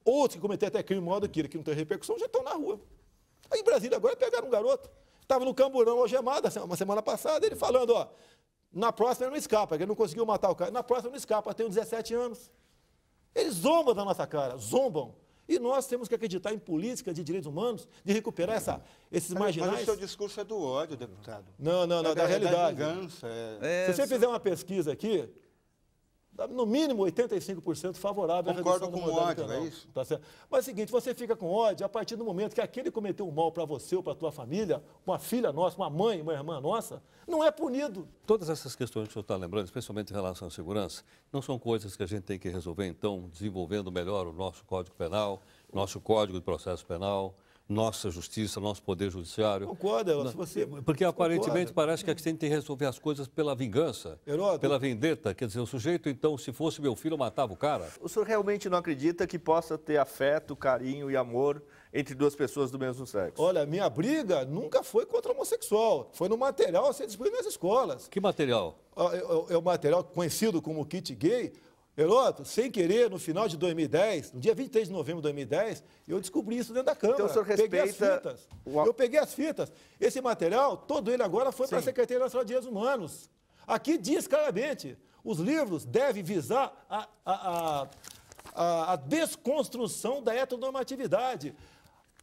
Speaker 2: outro que cometer até crime maior do que ele, que não tem repercussão, já estão na rua. Aí em Brasília agora pegaram um garoto, estava no Camburão algemado, uma semana passada, ele falando, ó, na próxima ele não escapa, ele não conseguiu matar o cara. Na próxima ele não escapa, tem 17 anos. Eles zombam da nossa cara, zombam. E nós temos que acreditar em política de direitos humanos, de recuperar esses marginais.
Speaker 3: Mas o seu discurso é do ódio, deputado.
Speaker 2: Não, da realidade.
Speaker 3: Da vingança.
Speaker 2: Se você fizer uma pesquisa aqui, no mínimo 85% favorável à redução do maioridade penal.
Speaker 3: É isso?
Speaker 2: Tá certo? Mas é o seguinte, você fica com ódio a partir do momento que aquele cometeu um mal para você ou para a tua família, uma filha nossa, uma mãe, uma irmã nossa, não é punido.
Speaker 1: Todas essas questões que o senhor está lembrando, especialmente em relação à segurança, não são coisas que a gente tem que resolver, então, desenvolvendo melhor o nosso Código Penal, nosso Código de Processo Penal, nossa justiça, nosso poder judiciário.
Speaker 2: Concorda, se você...
Speaker 1: Porque aparentemente parece que a gente tem que resolver as coisas pela vingança, pela vendetta. Quer dizer, o sujeito, então, se fosse meu filho, eu matava o cara.
Speaker 5: O senhor realmente não acredita que possa ter afeto, carinho e amor entre duas pessoas do mesmo sexo?
Speaker 2: Olha, minha briga nunca foi contra homossexual. Foi no material a ser distribuído nas escolas.
Speaker 1: Que material?
Speaker 2: É o material conhecido como kit gay. Heródoto, sem querer, no final de 2010, no dia 23 de novembro de 2010, eu descobri isso dentro da Câmara.
Speaker 5: Então o senhor respeita...
Speaker 2: Peguei as fitas. Eu peguei as fitas. Esse material, todo ele agora foi para a Secretaria Nacional de Direitos Humanos. Aqui diz claramente, os livros devem visar a desconstrução da heteronormatividade.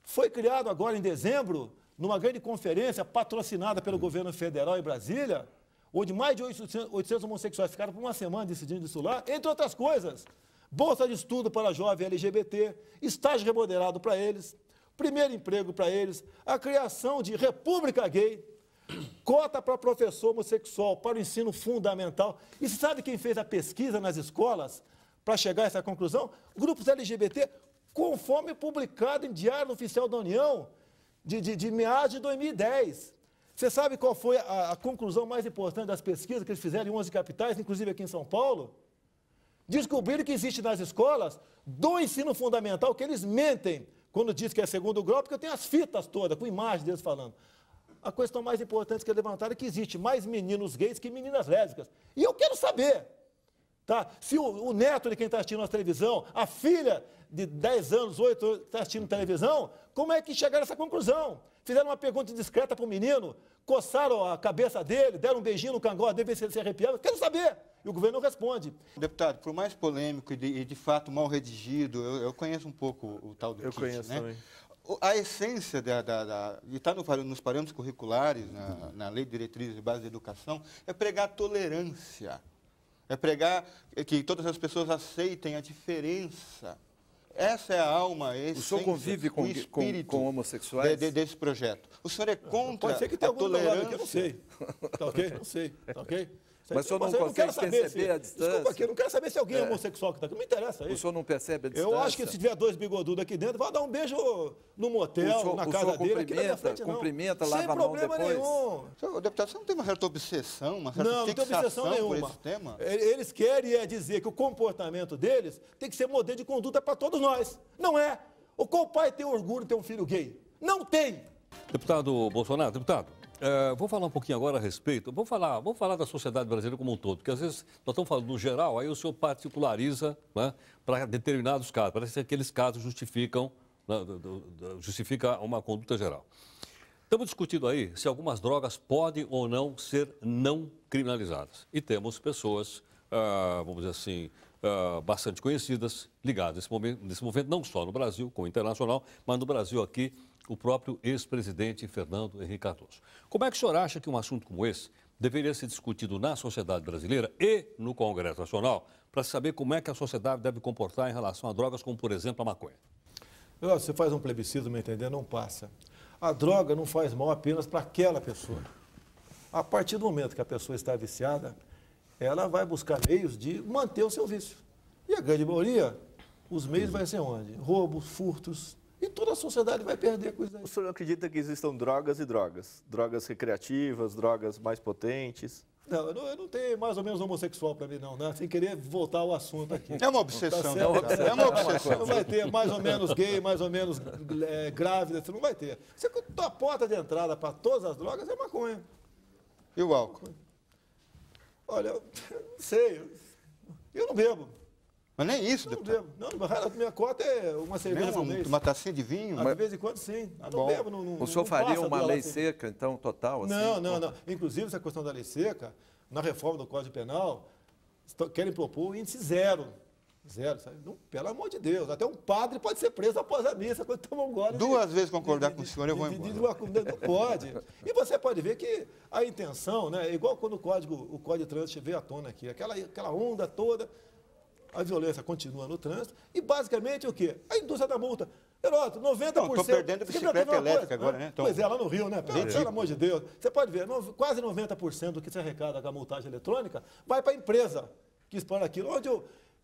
Speaker 2: Foi criado agora em dezembro, numa grande conferência patrocinada pelo governo federal em Brasília, onde mais de 800 homossexuais ficaram por uma semana decidindo isso lá, entre outras coisas, bolsa de estudo para jovem LGBT, estágio remunerado para eles, primeiro emprego para eles, a criação de república gay, cota para professor homossexual para o ensino fundamental. E sabe quem fez a pesquisa nas escolas para chegar a essa conclusão? Grupos LGBT, conforme publicado em Diário Oficial da União, de meados de 2010. Você sabe qual foi a conclusão mais importante das pesquisas que eles fizeram em 11 capitais, inclusive aqui em São Paulo? Descobriram que existe nas escolas do ensino fundamental que eles mentem quando diz que é segundo grau, porque eu tenho as fitas todas, com imagens deles falando. A questão mais importante que levantaram é que existe mais meninos gays que meninas lésbicas. E eu quero saber, tá? Se o neto de quem está assistindo a televisão, a filha de 10 anos, 8 anos, que está assistindo televisão, como é que chegaram a essa conclusão? Fizeram uma pergunta discreta para o menino, coçaram a cabeça dele, deram um beijinho no cangote dele, ver se ele se arrepiava. Quero saber. E o governo não responde.
Speaker 3: Deputado, por mais polêmico e de fato mal redigido, eu conheço um pouco o tal do kit,
Speaker 5: conheço, né? Também.
Speaker 3: A essência de estar nos parâmetros curriculares, na Lei de Diretrizes e Bases de Educação, é pregar tolerância. É pregar que todas as pessoas aceitem a diferença. Essa é a alma, esse
Speaker 4: o senhor convive com,
Speaker 3: o espírito
Speaker 4: com homossexuais?
Speaker 3: Desse projeto. O senhor é contra
Speaker 2: Pode ser que tenha
Speaker 3: a tolerância?
Speaker 2: Aqui, eu não sei. Tá ok? Não sei. Tá ok?
Speaker 4: Mas o senhor não consegue perceber a distância?
Speaker 2: Desculpa aqui, eu não quero saber se alguém é homossexual que está aqui. Não me interessa isso.
Speaker 4: O senhor não percebe a distância?
Speaker 2: Eu acho que se tiver dois bigodudos aqui dentro, vai dar um beijo no motel, na casa dele. Aqui na minha frente, não.
Speaker 4: Cumprimenta, lava a mão depois.
Speaker 2: Sem problema nenhum.
Speaker 3: Deputado, você não tem uma certa obsessão, uma certa
Speaker 2: não tem obsessão nenhuma.
Speaker 3: por esse tema?
Speaker 2: Eles querem dizer que o comportamento deles tem que ser modelo de conduta para todos nós. Não é. Qual pai tem orgulho de ter um filho gay? Não tem.
Speaker 1: Deputado Bolsonaro, vou falar um pouquinho agora a respeito. Vamos falar da sociedade brasileira como um todo, porque às vezes nós estamos falando no geral, aí o senhor particulariza, né, para determinados casos. Parece que aqueles casos justificam uma conduta geral. Estamos discutindo aí se algumas drogas podem ou não ser não criminalizadas. E temos pessoas, vamos dizer assim, bastante conhecidas, ligadas nesse movimento, não só no Brasil, como internacional, mas no Brasil aqui, o próprio ex-presidente Fernando Henrique Cardoso. Como é que o senhor acha que um assunto como esse deveria ser discutido na sociedade brasileira e no Congresso Nacional, para saber como é que a sociedade deve comportar em relação a drogas como, por exemplo, a maconha?
Speaker 2: Você faz um plebiscito, me entender, não passa. A droga não faz mal apenas para aquela pessoa. A partir do momento que a pessoa está viciada, ela vai buscar meios de manter o seu vício. E a grande maioria, os meios vai ser onde? Roubos, furtos, e toda a sociedade vai perder com isso aí.
Speaker 5: O senhor acredita que existam drogas e drogas? Drogas recreativas, drogas mais potentes?
Speaker 2: Não, eu não tenho mais ou menos homossexual para mim, não, né? Sem querer voltar ao assunto aqui.
Speaker 3: É uma obsessão,
Speaker 2: tá
Speaker 3: certo, é uma obsessão.
Speaker 2: Não vai ter mais ou menos gay, mais ou menos grávida, você não vai ter. A porta de entrada para todas as drogas é maconha.
Speaker 3: E o álcool?
Speaker 2: Olha, eu não sei, eu não bebo.
Speaker 3: Mas nem isso,
Speaker 2: não
Speaker 3: deputado?
Speaker 2: Não, a minha cota é uma cerveja por mês.
Speaker 3: Uma tacinha de vinho?
Speaker 2: De vez em quando, sim. Não bebo,
Speaker 4: o senhor faria uma lei seca, então, total? Assim,
Speaker 2: não. Inclusive, essa questão da lei seca, na reforma do Código Penal, querem propor o índice zero. Zero, sabe? Não, pelo amor de Deus. Até um padre pode ser preso após a missa quando toma um gole.
Speaker 3: Duas vezes concordar com o senhor, eu vou embora.
Speaker 2: Não pode. E você pode ver que a intenção, né, é igual quando o Código de Trânsito veio à tona aqui, aquela onda toda. A violência continua no trânsito e, basicamente, o quê? A indústria da multa. Heródoto, 90%...
Speaker 3: Estou perdendo a bicicleta elétrica agora, né?
Speaker 2: Pois é, lá no Rio, né? Pelo amor de Deus. Você pode ver, quase 90% do que se arrecada com a multagem eletrônica vai para a empresa que expõe aquilo. Onde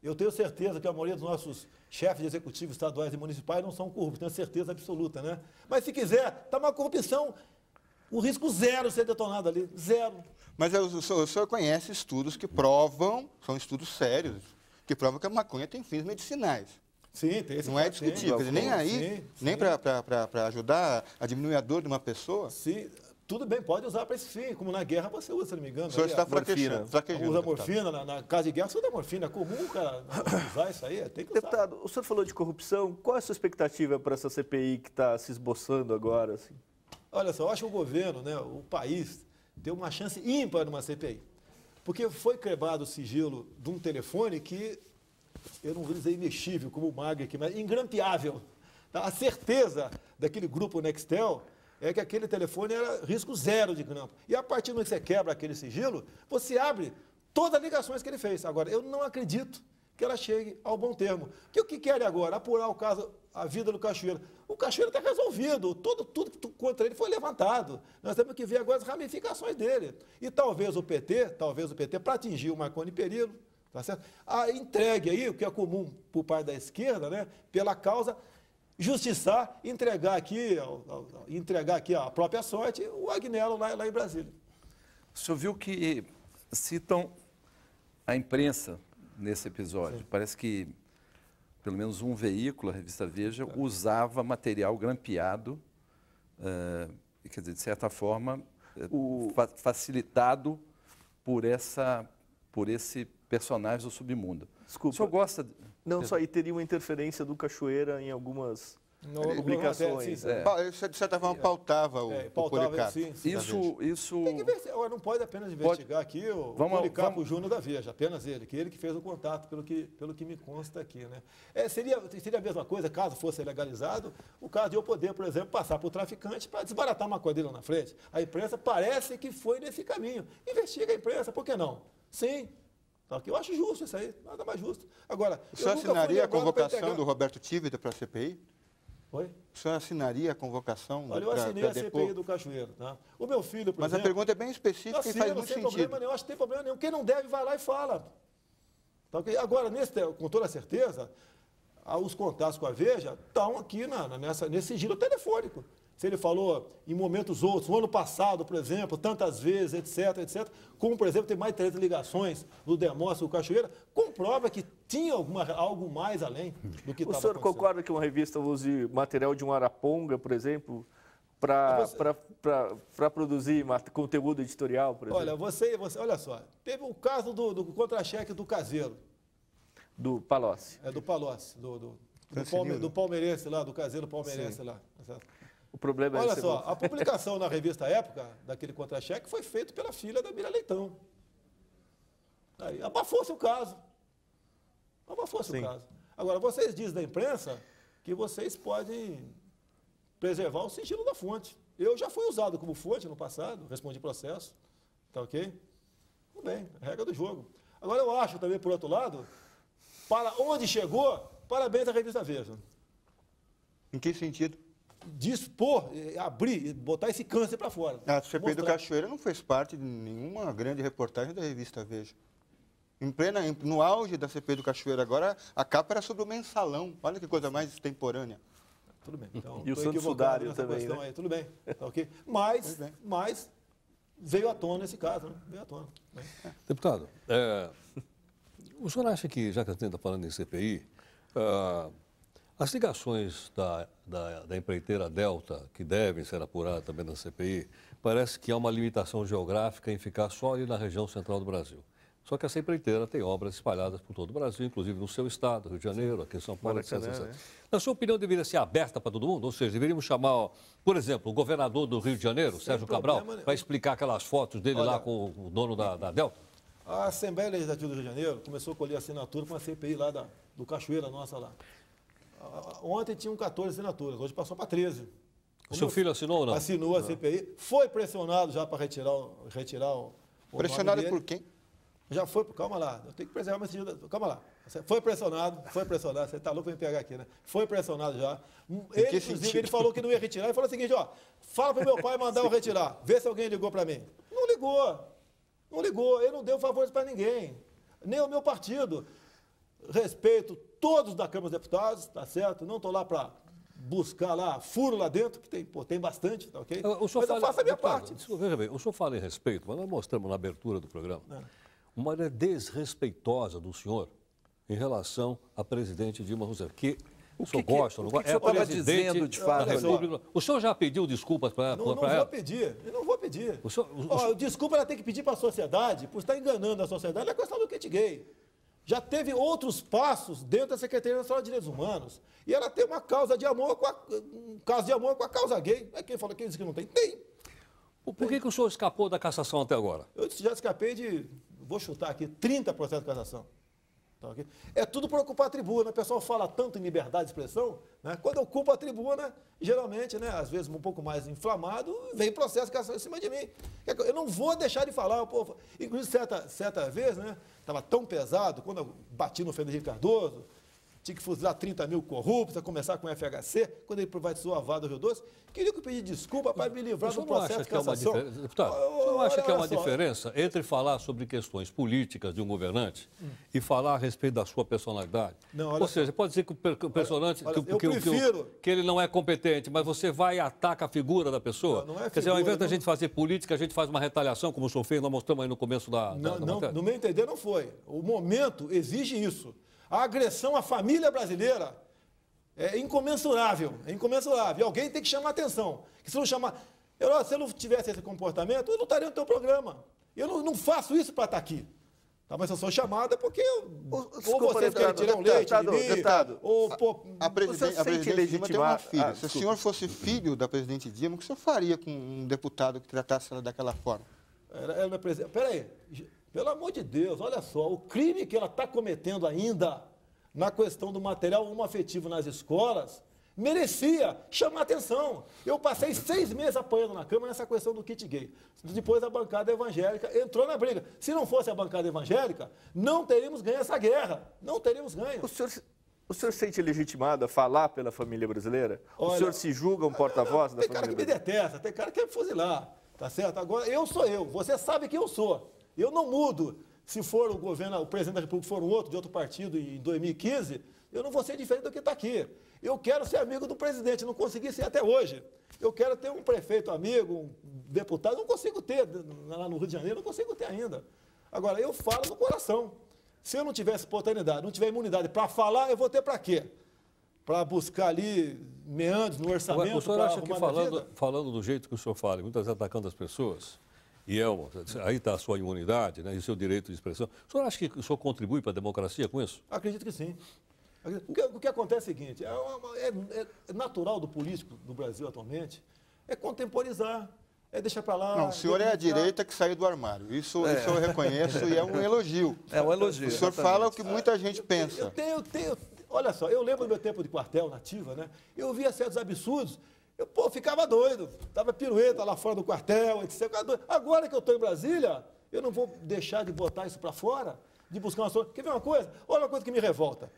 Speaker 2: eu tenho certeza que a maioria dos nossos chefes de executivos estaduais e municipais não são corruptos, tenho certeza absoluta, né? Mas, se quiser, está uma corrupção, o risco zero ser detonado ali, zero.
Speaker 3: Mas o senhor conhece estudos que provam, são estudos sérios, que provam que a maconha tem fins medicinais.
Speaker 2: Sim, tem esse.
Speaker 3: Não é discutível. Nem aí, nem para ajudar a diminuir a dor de uma pessoa.
Speaker 2: Sim, tudo bem, pode usar para esse fim. Como na guerra você usa, se não me engano.
Speaker 3: O senhor está fraquejando.
Speaker 2: Usa morfina, na casa de guerra você usa morfina. É comum, cara, usar isso aí, tem que usar.
Speaker 5: Deputado, o senhor falou de corrupção. Qual é a sua expectativa para essa CPI que está se esboçando agora? Assim?
Speaker 2: Olha só, eu acho que o governo, né, o país, tem uma chance ímpar numa CPI. Porque foi quebrado o sigilo de um telefone que, eu não vou dizer imexível, como o Mag aqui, mas ingrampeável. Tá? A certeza daquele grupo Nextel é que aquele telefone era risco zero de grampo. E a partir do momento que você quebra aquele sigilo, você abre todas as ligações que ele fez. Agora, eu não acredito que ela chegue ao bom termo. O que querem agora? Apurar o caso, a vida do Cachoeira. O Cachoeira está resolvido, tudo contra ele foi levantado. Nós temos que ver agora as ramificações dele. E talvez o PT, para atingir o Marconi Perillo, tá certo? Entregue aí, o que é comum por parte da esquerda, né, pela causa, justiçar, entregar aqui a própria sorte, o Agnello lá em Brasília.
Speaker 4: O senhor viu que citam a imprensa nesse episódio. Sim. Parece que pelo menos um veículo, a revista Veja, usava material grampeado, quer dizer, de certa forma, facilitado por esse personagem do submundo.
Speaker 5: Desculpa.
Speaker 4: O senhor gosta...
Speaker 5: Não, só aí teria uma interferência do Cachoeira em algumas publicações.
Speaker 3: Isso, de certa forma, pautava o Policarpo.
Speaker 2: Sim.
Speaker 4: Isso...
Speaker 2: Tem que ver, não pode apenas investigar aqui o Policarpo Júnior da Veja, apenas ele, que fez o contato, pelo que me consta aqui. Né? Seria a mesma coisa, caso fosse legalizado, o caso de eu poder, por exemplo, passar por traficante para desbaratar uma coisa dele lá na frente. A imprensa parece que foi nesse caminho. Investiga a imprensa, por que não? Sim. Tá, eu acho justo isso aí, nada mais justo. Agora,
Speaker 3: o senhor assinaria a convocação do Roberto Tivita para a CPI?
Speaker 2: Oi?
Speaker 3: O senhor assinaria a convocação?
Speaker 2: Olha, eu assinei a CPI do Cachoeiro. Tá? O meu filho, por exemplo...
Speaker 3: Mas a pergunta é bem específica e faz muito sentido.
Speaker 2: Não tem problema nenhum, acho que tem problema nenhum. Quem não deve, vai lá e fala. Tá, okay? Agora, com toda certeza, os contatos com a Veja estão aqui nesse sigilo telefônico. Se ele falou em momentos outros, no ano passado, por exemplo, tantas vezes, etc., como, por exemplo, tem mais de 3 ligações do Demóstenes do Cachoeira, comprova que tinha algo mais além do que estava acontecendo.
Speaker 5: O senhor concorda que uma revista use material de um araponga, por exemplo, para produzir conteúdo editorial, por exemplo?
Speaker 2: Olha, olha só, teve o caso do contra-cheque do Caseiro.
Speaker 5: Do Palocci.
Speaker 2: Do Palocci, do palmeirense lá, do Caseiro palmeirense lá. Certo?
Speaker 5: O problema
Speaker 2: olha só, a publicação na revista Época, daquele contra-cheque, foi feita pela filha da Mira Leitão. Aí, abafou-se o caso. Abafou-se o caso. Agora, vocês dizem da imprensa que vocês podem preservar o sigilo da fonte. Eu já fui usado como fonte no passado, respondi processo. Tá ok? Tudo bem, regra do jogo. Agora, eu acho também, por outro lado, para onde chegou, parabéns à revista Veja.
Speaker 3: Em que sentido?
Speaker 2: Dispor, abrir, botar esse câncer para fora.
Speaker 3: A CPI do Cachoeira não fez parte de nenhuma grande reportagem da revista Veja. No auge da CPI do Cachoeira, agora a capa era sobre o mensalão. Olha que coisa mais extemporânea.
Speaker 2: Tudo bem. Então,
Speaker 5: e o Santos Sudário também, né?
Speaker 2: Aí, tudo bem, tá ok? Mas veio à tona esse caso, né? Veio à tona. Né?
Speaker 1: Deputado, o senhor acha que, já que a gente está falando em CPI, as ligações da empreiteira Delta, que devem ser apuradas também na CPI, parece que há uma limitação geográfica em ficar só ali na região central do Brasil. Só que essa empreiteira tem obras espalhadas por todo o Brasil, inclusive no seu estado, Rio de Janeiro, aqui em São Paulo, etc. Na sua opinião, deveria ser aberta para todo mundo? Ou seja, deveríamos chamar, por exemplo, o governador do Rio de Janeiro, Sérgio Cabral, para explicar aquelas fotos dele lá com o dono da Delta?
Speaker 2: A Assembleia Legislativa do Rio de Janeiro começou a colher assinatura para uma CPI lá do Cachoeira nossa lá. Ontem tinham 14 assinaturas, hoje passou para 13.
Speaker 1: O seu filho assinou ou não?
Speaker 2: Assinou a CPI, foi pressionado já para retirar o
Speaker 3: pressionado por quem?
Speaker 2: Já foi, calma lá, eu tenho que preservar meu sigilo, calma lá. Foi pressionado, você está louco para me pegar aqui, né? Foi pressionado já. Ele, inclusive, ele falou que não ia retirar, ele falou o seguinte, ó, fala para o meu pai mandar eu retirar, vê se alguém ligou para mim. Não ligou, ele não deu favores para ninguém, nem o meu partido. Respeito todos da Câmara dos Deputados, tá certo? Não estou lá para buscar lá furo lá dentro, que tem bastante, tá ok?
Speaker 1: Mas eu faço a minha parte. Veja bem, o senhor fala em respeito, mas nós mostramos na abertura do programa uma maneira desrespeitosa do senhor em relação à presidente Dilma Rousseff, que o senhor gosta, não gosta?
Speaker 4: É a presidente
Speaker 5: de fato.
Speaker 1: O senhor já pediu desculpas para ela?
Speaker 2: Não vou pedir. Desculpa ela tem que pedir para a sociedade, por estar enganando a sociedade, é a questão do kit gay. Já teve outros passos dentro da Secretaria Nacional de Direitos Humanos. E ela tem uma causa de amor com a causa gay. Quem falou que diz que não tem? Tem.
Speaker 1: Por que o senhor escapou da cassação até agora?
Speaker 2: Eu já escapei vou chutar aqui, 30% de cassação. Tá, okay? É tudo para ocupar a tribuna. O pessoal fala tanto em liberdade de expressão, né? Quando eu ocupo a tribuna, geralmente, né, às vezes um pouco mais inflamado, vem processo de cassação em cima de mim. Eu não vou deixar de falar. Pô, inclusive, certa vez, né, estava tão pesado, quando eu bati no Fernando Henrique Cardoso, tinha que fuzilar 30 mil corruptos, a começar com o FHC, quando ele privatizou a Vada do Rio Doce, queria que eu pedisse desculpa para me livrar do processo de cassação.
Speaker 1: Deputado, você não acha que há uma diferença entre falar sobre questões políticas de um governante e falar a respeito da sua personalidade?
Speaker 2: Não,
Speaker 1: ou seja, pode dizer que o personante, que ele não é competente, mas você vai e ataca a figura da pessoa?
Speaker 2: Não é figura,
Speaker 1: quer dizer, ao invés da gente fazer política, a gente faz uma retaliação, como o senhor fez, nós mostramos aí no começo da matéria.
Speaker 2: No meu entender, não foi. O momento exige isso. A agressão à família brasileira é incomensurável, E alguém tem que chamar a atenção. Que se não chamar... se eu não tivesse esse comportamento, eu não estaria no teu programa. Eu não faço isso para estar aqui. Tá, mas eu sou chamada porque ou vocês querem tirar um leite de mim,
Speaker 3: a presidente Dilma tem uma filha. Se o senhor fosse filho da presidente Dilma, o que o senhor faria com um deputado que tratasse ela daquela forma?
Speaker 2: Peraí. Pelo amor de Deus, olha só, o crime que ela está cometendo ainda na questão do material homoafetivo nas escolas Merecia chamar atenção. Eu passei 6 meses apanhando na Câmara nessa questão do kit gay. Depois a bancada evangélica entrou na briga. Se não fosse a bancada evangélica, não teríamos ganho essa guerra. Não teríamos ganho.
Speaker 5: O senhor se sente legitimado a falar pela família brasileira? O senhor se julga um porta-voz da família brasileira?
Speaker 2: Tem cara que me detesta, tem cara que quer me fuzilar, tá certo? Agora, eu sou eu, você sabe quem eu sou. Eu não mudo. Se for o governo, o presidente da República for um outro, de outro partido, em 2015, eu não vou ser diferente do que está aqui. Eu quero ser amigo do presidente, não consegui ser até hoje. Eu quero ter um prefeito amigo, um deputado, não consigo ter, lá no Rio de Janeiro, não consigo ter ainda. Agora, eu falo do coração. Se eu não tivesse espontaneidade, não tiver imunidade para falar, eu vou ter para quê? Para buscar ali meandros no orçamento.
Speaker 1: O senhor acha que falando do jeito que o senhor fala, muitas vezes atacando as pessoas, aí está a sua imunidade, né, e o seu direito de expressão, o senhor acha que o senhor contribui para a democracia com isso?
Speaker 2: Acredito que sim. O que acontece é o seguinte, é natural do político do Brasil atualmente, é contemporizar. É deixar para lá.
Speaker 3: Não, o senhor é a direita que saiu do armário. Isso eu reconheço e é um elogio.
Speaker 4: É um elogio.
Speaker 3: O senhor fala o que muita gente pensa.
Speaker 2: Olha só, eu lembro do meu tempo de quartel, nativa, né? Eu via certos absurdos, eu ficava doido. Dava pirueta lá fora do quartel, etc. Agora que eu estou em Brasília, eu não vou deixar de botar isso para fora, de buscar uma solução. Quer ver uma coisa? Olha uma coisa que me revolta.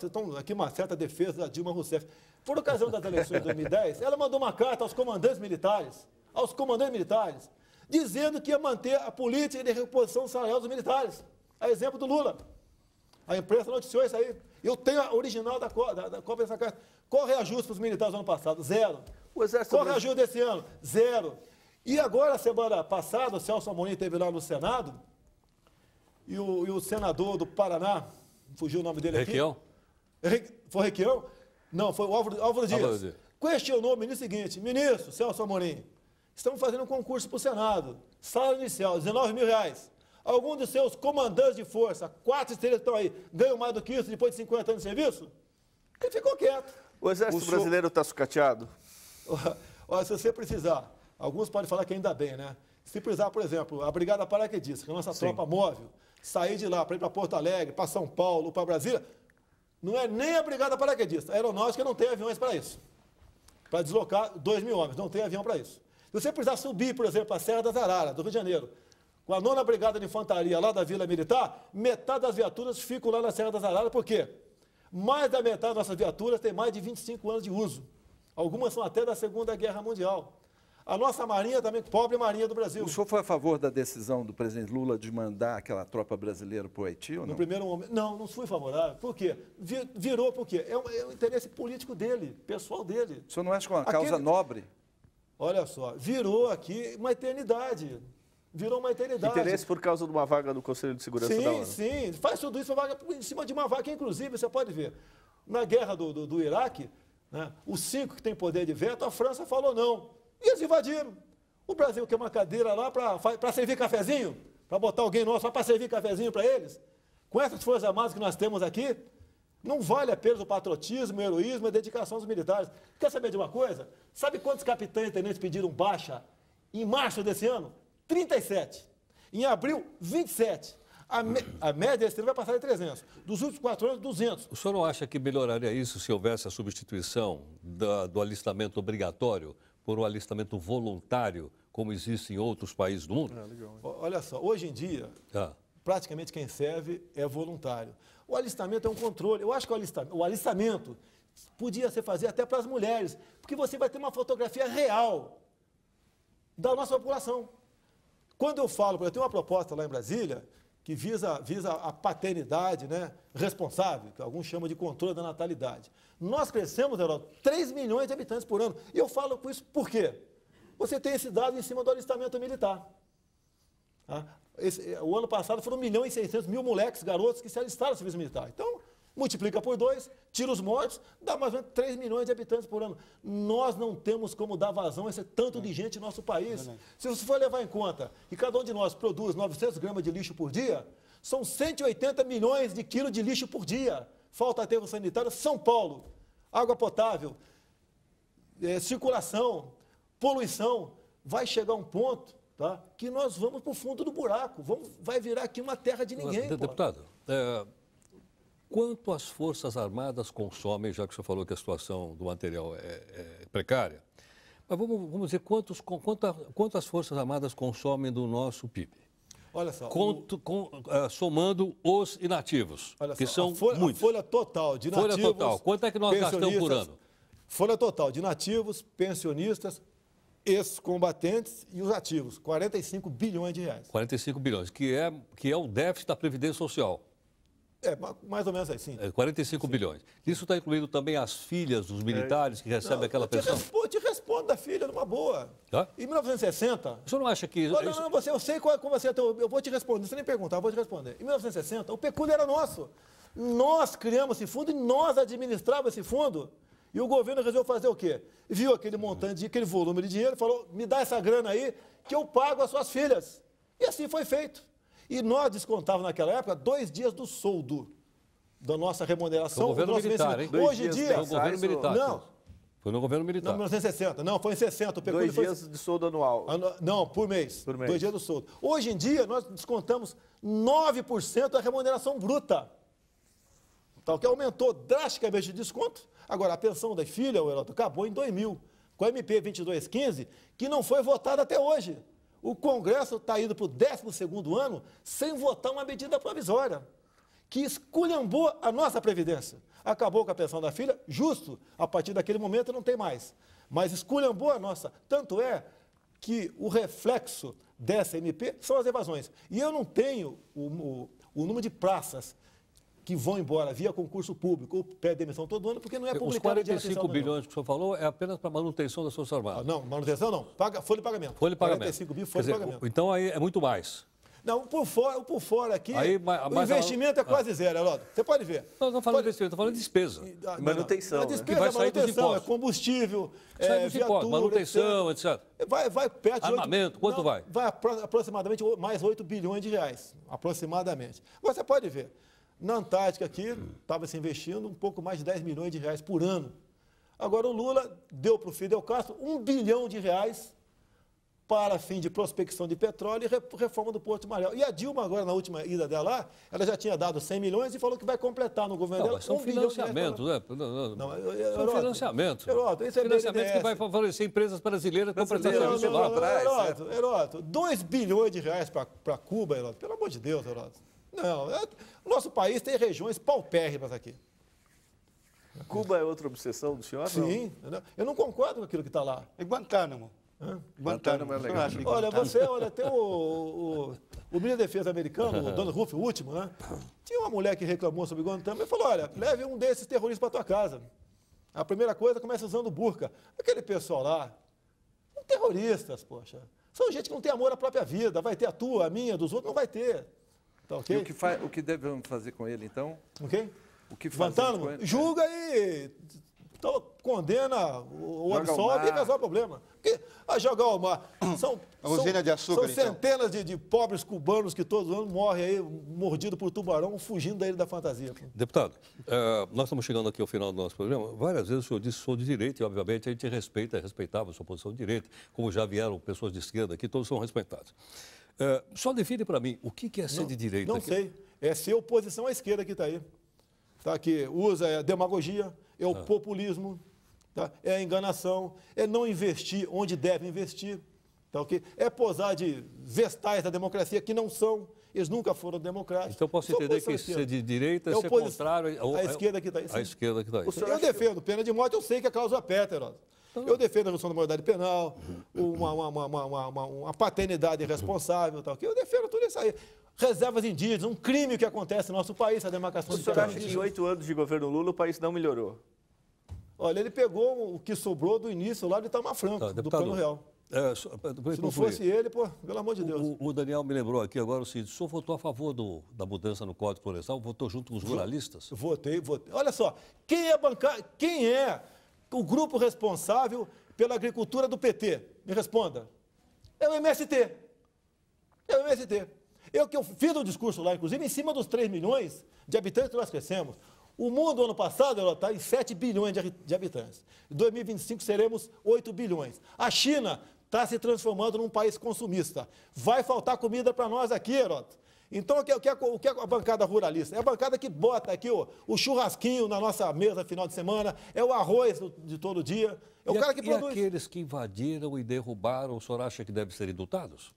Speaker 2: Então, aqui uma certa defesa da Dilma Rousseff. Por ocasião das eleições de 2010, ela mandou uma carta aos comandantes militares, dizendo que ia manter a política de reposição salarial dos militares. A exemplo do Lula. A imprensa noticiou isso aí. Eu tenho a original da cópia dessa carta. Qual reajuste para os militares do ano passado? 0. Qual reajuste desse ano? 0. E agora, semana passada, o Celso Amorim esteve lá no Senado, e o senador do Paraná, fugiu o nome dele aqui.
Speaker 1: Requião?
Speaker 2: Foi Requião? Não, foi o Álvaro Dias. Questionou o ministro seguinte: ministro Celso Amorim, estamos fazendo um concurso para o Senado. Salário inicial, R$19 mil. Algum dos seus comandantes de força, 4 estrelas que estão aí, ganham mais do que isso depois de 50 anos de serviço? Ele ficou quieto.
Speaker 5: O Exército Brasileiro está sucateado?
Speaker 2: Olha, se você precisar, alguns podem falar que ainda bem, né? Se precisar, por exemplo, a Brigada Paraquedista, que é a nossa tropa móvel, sair de lá para ir para Porto Alegre, para São Paulo, para Brasília, não é nem a Brigada Paraquedista. A Aeronáutica não tem aviões para isso. Para deslocar 2.000 homens, não tem avião para isso. Se você precisar subir, por exemplo, para a Serra das Araras, do Rio de Janeiro, com a 9ª Brigada de Infantaria lá da Vila Militar, metade das viaturas ficam lá na Serra das Araras. Por quê? Mais da metade das nossas viaturas tem mais de 25 anos de uso. Algumas são até da Segunda Guerra Mundial. A nossa marinha também, pobre marinha do Brasil.
Speaker 4: O senhor foi a favor da decisão do presidente Lula de mandar aquela tropa brasileira para o Haiti ou não?
Speaker 2: No primeiro momento, não fui favorável. Por quê? Virou por quê? É o interesse político dele, pessoal dele.
Speaker 4: O senhor não acha que é uma causa nobre?
Speaker 2: Olha só, virou aqui uma eternidade. Virou uma eternidade.
Speaker 5: Interesse por causa de uma vaga do Conselho de Segurança da ONU.
Speaker 2: Sim, faz tudo isso em cima de uma vaga, inclusive, você pode ver. Na guerra do Iraque, né, os 5 que têm poder de veto, a França falou não. E eles invadiram. O Brasil quer uma cadeira lá para servir cafezinho? Para botar alguém nosso para servir cafezinho para eles? Com essas forças armadas que nós temos aqui, não vale a pena o patriotismo, o heroísmo e a dedicação dos militares. Quer saber de uma coisa? Sabe quantos capitães e tenentes pediram baixa em março desse ano? 37. Em abril, 27. A média esse ano vai passar de 300. Dos últimos 4 anos, 200.
Speaker 1: O senhor não acha que melhoraria isso se houvesse a substituição do alistamento obrigatório por um alistamento voluntário, como existe em outros países do mundo?
Speaker 2: Olha só, hoje em dia, praticamente quem serve é voluntário. O alistamento é um controle. Eu acho que o alistamento podia ser fazer até para as mulheres, porque você vai ter uma fotografia real da nossa população. Quando eu falo, eu tenho uma proposta lá em Brasília que visa a paternidade, né, responsável, que alguns chamam de controle da natalidade. Nós crescemos, Heraldo, 3 milhões de habitantes por ano. E eu falo com isso por quê? Você tem esse dado em cima do alistamento militar. O ano passado foram 1.600.000 moleques, garotos, que se alistaram no serviço militar. Então, multiplica por 2, tira os mortos, dá mais ou menos 3 milhões de habitantes por ano. Nós não temos como dar vazão a esse tanto de gente no nosso país. Se você for levar em conta que cada um de nós produz 900 gramas de lixo por dia, são 180 milhões de quilos de lixo por dia. Falta aterro sanitário, São Paulo, água potável, circulação, poluição. Vai chegar um ponto, tá, que nós vamos para o fundo do buraco. Vai virar aqui uma terra de ninguém.
Speaker 1: Deputado, quanto as Forças Armadas consomem, já que o senhor falou que a situação do material é precária, mas vamos dizer quanto as Forças Armadas consomem do nosso PIB?
Speaker 2: Olha só.
Speaker 1: Somando os inativos,
Speaker 2: Olha
Speaker 1: que
Speaker 2: só,
Speaker 1: são muitos.
Speaker 2: A folha total de nativos...
Speaker 1: Folha total, quanto é que nós gastamos por ano?
Speaker 2: Folha total de nativos, pensionistas, ex-combatentes e os ativos, 45 bilhões de reais.
Speaker 1: 45 bilhões, que é o déficit da Previdência Social.
Speaker 2: É, mais ou menos assim.
Speaker 1: 45 bilhões. Isso está incluído também as filhas dos militares que recebem aquela pensão?
Speaker 2: Eu te respondo da filha numa boa.
Speaker 1: Tá?
Speaker 2: Em 1960...
Speaker 1: O senhor não acha que...
Speaker 2: Não, eu sei como você... Eu vou te responder, você nem perguntar, eu vou te responder. Em 1960, o pecúlio era nosso. Nós criamos esse fundo e nós administrávamos esse fundo. E o governo resolveu fazer o quê? Viu aquele montante, aquele volume de dinheiro e falou, me dá essa grana aí que eu pago as suas filhas. E assim foi feito. E nós descontávamos naquela época 2 dias do soldo da nossa remuneração.
Speaker 1: Foi o governo militar, hein?
Speaker 2: Hoje em dia...
Speaker 1: Foi o governo militar.
Speaker 2: Não.
Speaker 1: Foi no governo militar.
Speaker 2: Não, 1960. Não, foi em 60. O pecúlio
Speaker 5: 2 dias de soldo anual.
Speaker 2: Não, por mês.
Speaker 5: Por mês.
Speaker 2: 2 dias do soldo. Hoje em dia, nós descontamos 9% da remuneração bruta. Então, que aumentou drasticamente o desconto. Agora, a pensão da filha, o Heroto, acabou em 2000, com a MP 2215, que não foi votada até hoje. O Congresso está indo para o 12º ano sem votar uma medida provisória, que esculhambou a nossa Previdência. Acabou com a pensão da filha, justo, a partir daquele momento não tem mais. Mas esculhambou a nossa. Tanto é que o reflexo dessa MP são as evasões. E eu não tenho o número de praças que vão embora via concurso público ou pré-demissão todo ano, porque não é publicado.
Speaker 1: Os 45 bilhões que o senhor falou é apenas para manutenção das Forças Armadas.
Speaker 2: Não, manutenção não. Folha de pagamento.
Speaker 1: Folha de pagamento.
Speaker 2: 45 bilhões, folha de pagamento.
Speaker 1: Então aí é muito mais.
Speaker 2: Não, por fora aqui,
Speaker 1: Aí,
Speaker 2: o investimento é quase zero, Heródoto. Você pode ver.
Speaker 1: Não, não falando de investimento, estou falando de despesa.
Speaker 5: Manutenção,
Speaker 2: A
Speaker 5: né?
Speaker 2: despesa
Speaker 1: Que vai
Speaker 2: é
Speaker 1: sair dos
Speaker 2: manutenção, é
Speaker 1: impostos.
Speaker 2: combustível,
Speaker 1: Sai dos
Speaker 2: viatura,
Speaker 1: impostos, manutenção, etc.
Speaker 2: Vai perto de
Speaker 1: Armamento, quanto vai?
Speaker 2: Vai aproximadamente mais 8 bilhões de reais, aproximadamente. Agora, você pode ver, na Antártica aqui, estava se investindo um pouco mais de 10 milhões de reais por ano. Agora, o Lula deu para o Fidel Castro 1 bilhão de reais para fim de prospecção de petróleo e reforma do Porto de Mariel. E a Dilma, agora, na última ida dela lá, ela já tinha dado 100 milhões e falou que vai completar no governo dela.
Speaker 1: Mas são financiamentos, né? São financiamentos.
Speaker 2: Isso é
Speaker 1: financiamento que vai favorecer empresas brasileiras para prestar serviço lá.
Speaker 2: Heródoto, 2 bilhões de reais para Cuba, Heródoto. Pelo amor de Deus, Heródoto. Não, o nosso país tem regiões paupérrimas aqui.
Speaker 5: Cuba é outra obsessão do senhor?
Speaker 2: Sim, eu não concordo com aquilo que está lá.
Speaker 3: É Guantánamo.
Speaker 5: Guantánamo é legal.
Speaker 2: Olha, tem o ministro da Defesa americano, o Donald Ruff, o último, né? Tinha uma mulher que reclamou sobre Guantánamo e falou, olha, leve um desses terroristas para tua casa. A primeira coisa, começa usando burca. Aquele pessoal lá, são terroristas, poxa. São gente que não tem amor à própria vida. Vai ter a tua, a minha, dos outros, não vai ter. Tá, okay?
Speaker 4: E o que devemos fazer com ele, então?
Speaker 2: Ok?
Speaker 4: O que fazemos com ele?
Speaker 2: Julga e condena ou absolve e resolve o problema. Porque a jogar o mar. São centenas de pobres cubanos que todos os anos morrem aí, mordidos por tubarão, fugindo da ilha da fantasia.
Speaker 1: Deputado, nós estamos chegando aqui ao final do nosso programa. Várias vezes o senhor disse que sou de direita e, obviamente, a gente respeitava a sua posição de direita, como já vieram pessoas de esquerda aqui, todos são respeitados. Só define para mim, o que é ser de direita?
Speaker 2: Não sei. É ser oposição à esquerda que está aí. Tá, que usa a demagogia, é o populismo, tá? É a enganação, é não investir onde deve investir. Tá, okay? É posar de vestais da democracia que não são, eles nunca foram democráticos.
Speaker 1: Então posso entender que ser de direita é ser contrário
Speaker 2: à esquerda que está aí.
Speaker 1: A esquerda que está aí.
Speaker 2: Eu defendo pena de morte, eu sei que é cláusula pétrea. Eu defendo a redução da moralidade penal, uma paternidade responsável, tal. Eu defendo tudo isso aí. Reservas indígenas, um crime que acontece no nosso país, a demarcação
Speaker 5: de terras. O senhor acha que em 8 anos de governo Lula o país não melhorou?
Speaker 2: Olha, ele pegou o que sobrou do início lá de Itamar Franco, do Plano Real. Se não fosse ele, pelo amor de Deus.
Speaker 1: O Daniel me lembrou aqui agora o seguinte, o senhor votou a favor da mudança no Código Florestal, votou junto com os ruralistas?
Speaker 2: Votei. Olha só, quem é o grupo responsável pela agricultura do PT? Me responda. É o MST. É o MST. Eu fiz um discurso lá, inclusive, em cima dos 3 milhões de habitantes que nós crescemos. O mundo, ano passado, está em 7 bilhões de habitantes. Em 2025, seremos 8 bilhões. A China está se transformando num país consumista. Vai faltar comida para nós aqui, Heródoto. Então, o que é a bancada ruralista? É a bancada que bota aqui o churrasquinho na nossa mesa final de semana, é o arroz de todo dia, é o cara que produz.
Speaker 1: E aqueles que invadiram e derrubaram, o senhor acha que devem ser indultados?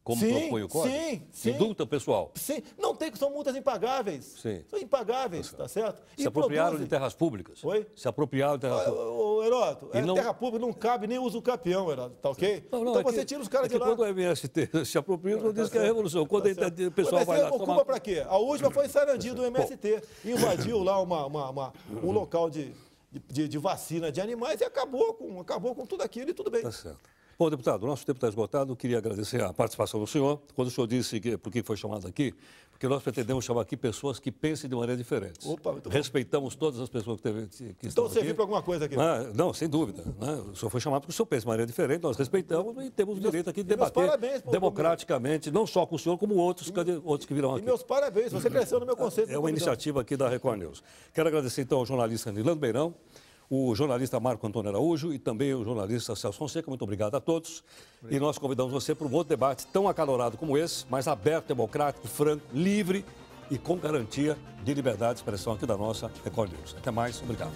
Speaker 1: Como
Speaker 2: Sim,
Speaker 1: propõe o código?
Speaker 2: sim.
Speaker 1: Indulta o pessoal?
Speaker 2: Sim, não tem que são multas impagáveis.
Speaker 1: Sim.
Speaker 2: São impagáveis, tá certo?
Speaker 1: Se apropriaram de terras públicas?
Speaker 2: Oi?
Speaker 1: Se apropriaram de terras públicas.
Speaker 2: Ô, Heródoto,
Speaker 1: não...
Speaker 2: terra pública não cabe nem uso campeão, Heródoto, tá ok?
Speaker 1: Não,
Speaker 2: então
Speaker 1: é
Speaker 2: você
Speaker 1: que,
Speaker 2: tira os caras de lá.
Speaker 1: Quando o MST se apropria, não diz que é revolução. Quando o pessoal vai lá
Speaker 2: ocupa
Speaker 1: tomar...
Speaker 2: para quê? A última foi em Sarandi, do MST. Invadiu lá um local de vacina de animais e acabou com tudo aquilo e tudo bem.
Speaker 1: Tá certo. Bom, deputado, o nosso tempo está esgotado. Eu queria agradecer a participação do senhor. Quando o senhor disse por que foi chamado aqui, porque nós pretendemos chamar aqui pessoas que pensem de maneira diferente.
Speaker 2: Opa, muito bom.
Speaker 1: Respeitamos todas as pessoas que estão aqui.
Speaker 2: Então serviu para alguma coisa aqui?
Speaker 1: Não, sem dúvida. O senhor foi chamado porque o senhor pensa de maneira diferente, nós respeitamos e temos o direito aqui de debater democraticamente, não só com o senhor, como outros que virão aqui.
Speaker 2: E meus parabéns, você cresceu no meu conceito.
Speaker 1: É uma iniciativa aqui da Record News. Quero agradecer então ao jornalista Nilando Beirão, o jornalista Marco Antônio Araújo e também o jornalista Celso Fonseca. Muito obrigado a todos. Obrigado. E nós convidamos você para um outro debate tão acalorado como esse, mas aberto, democrático, franco, livre e com garantia de liberdade de expressão aqui da nossa Record News. Até mais, obrigado.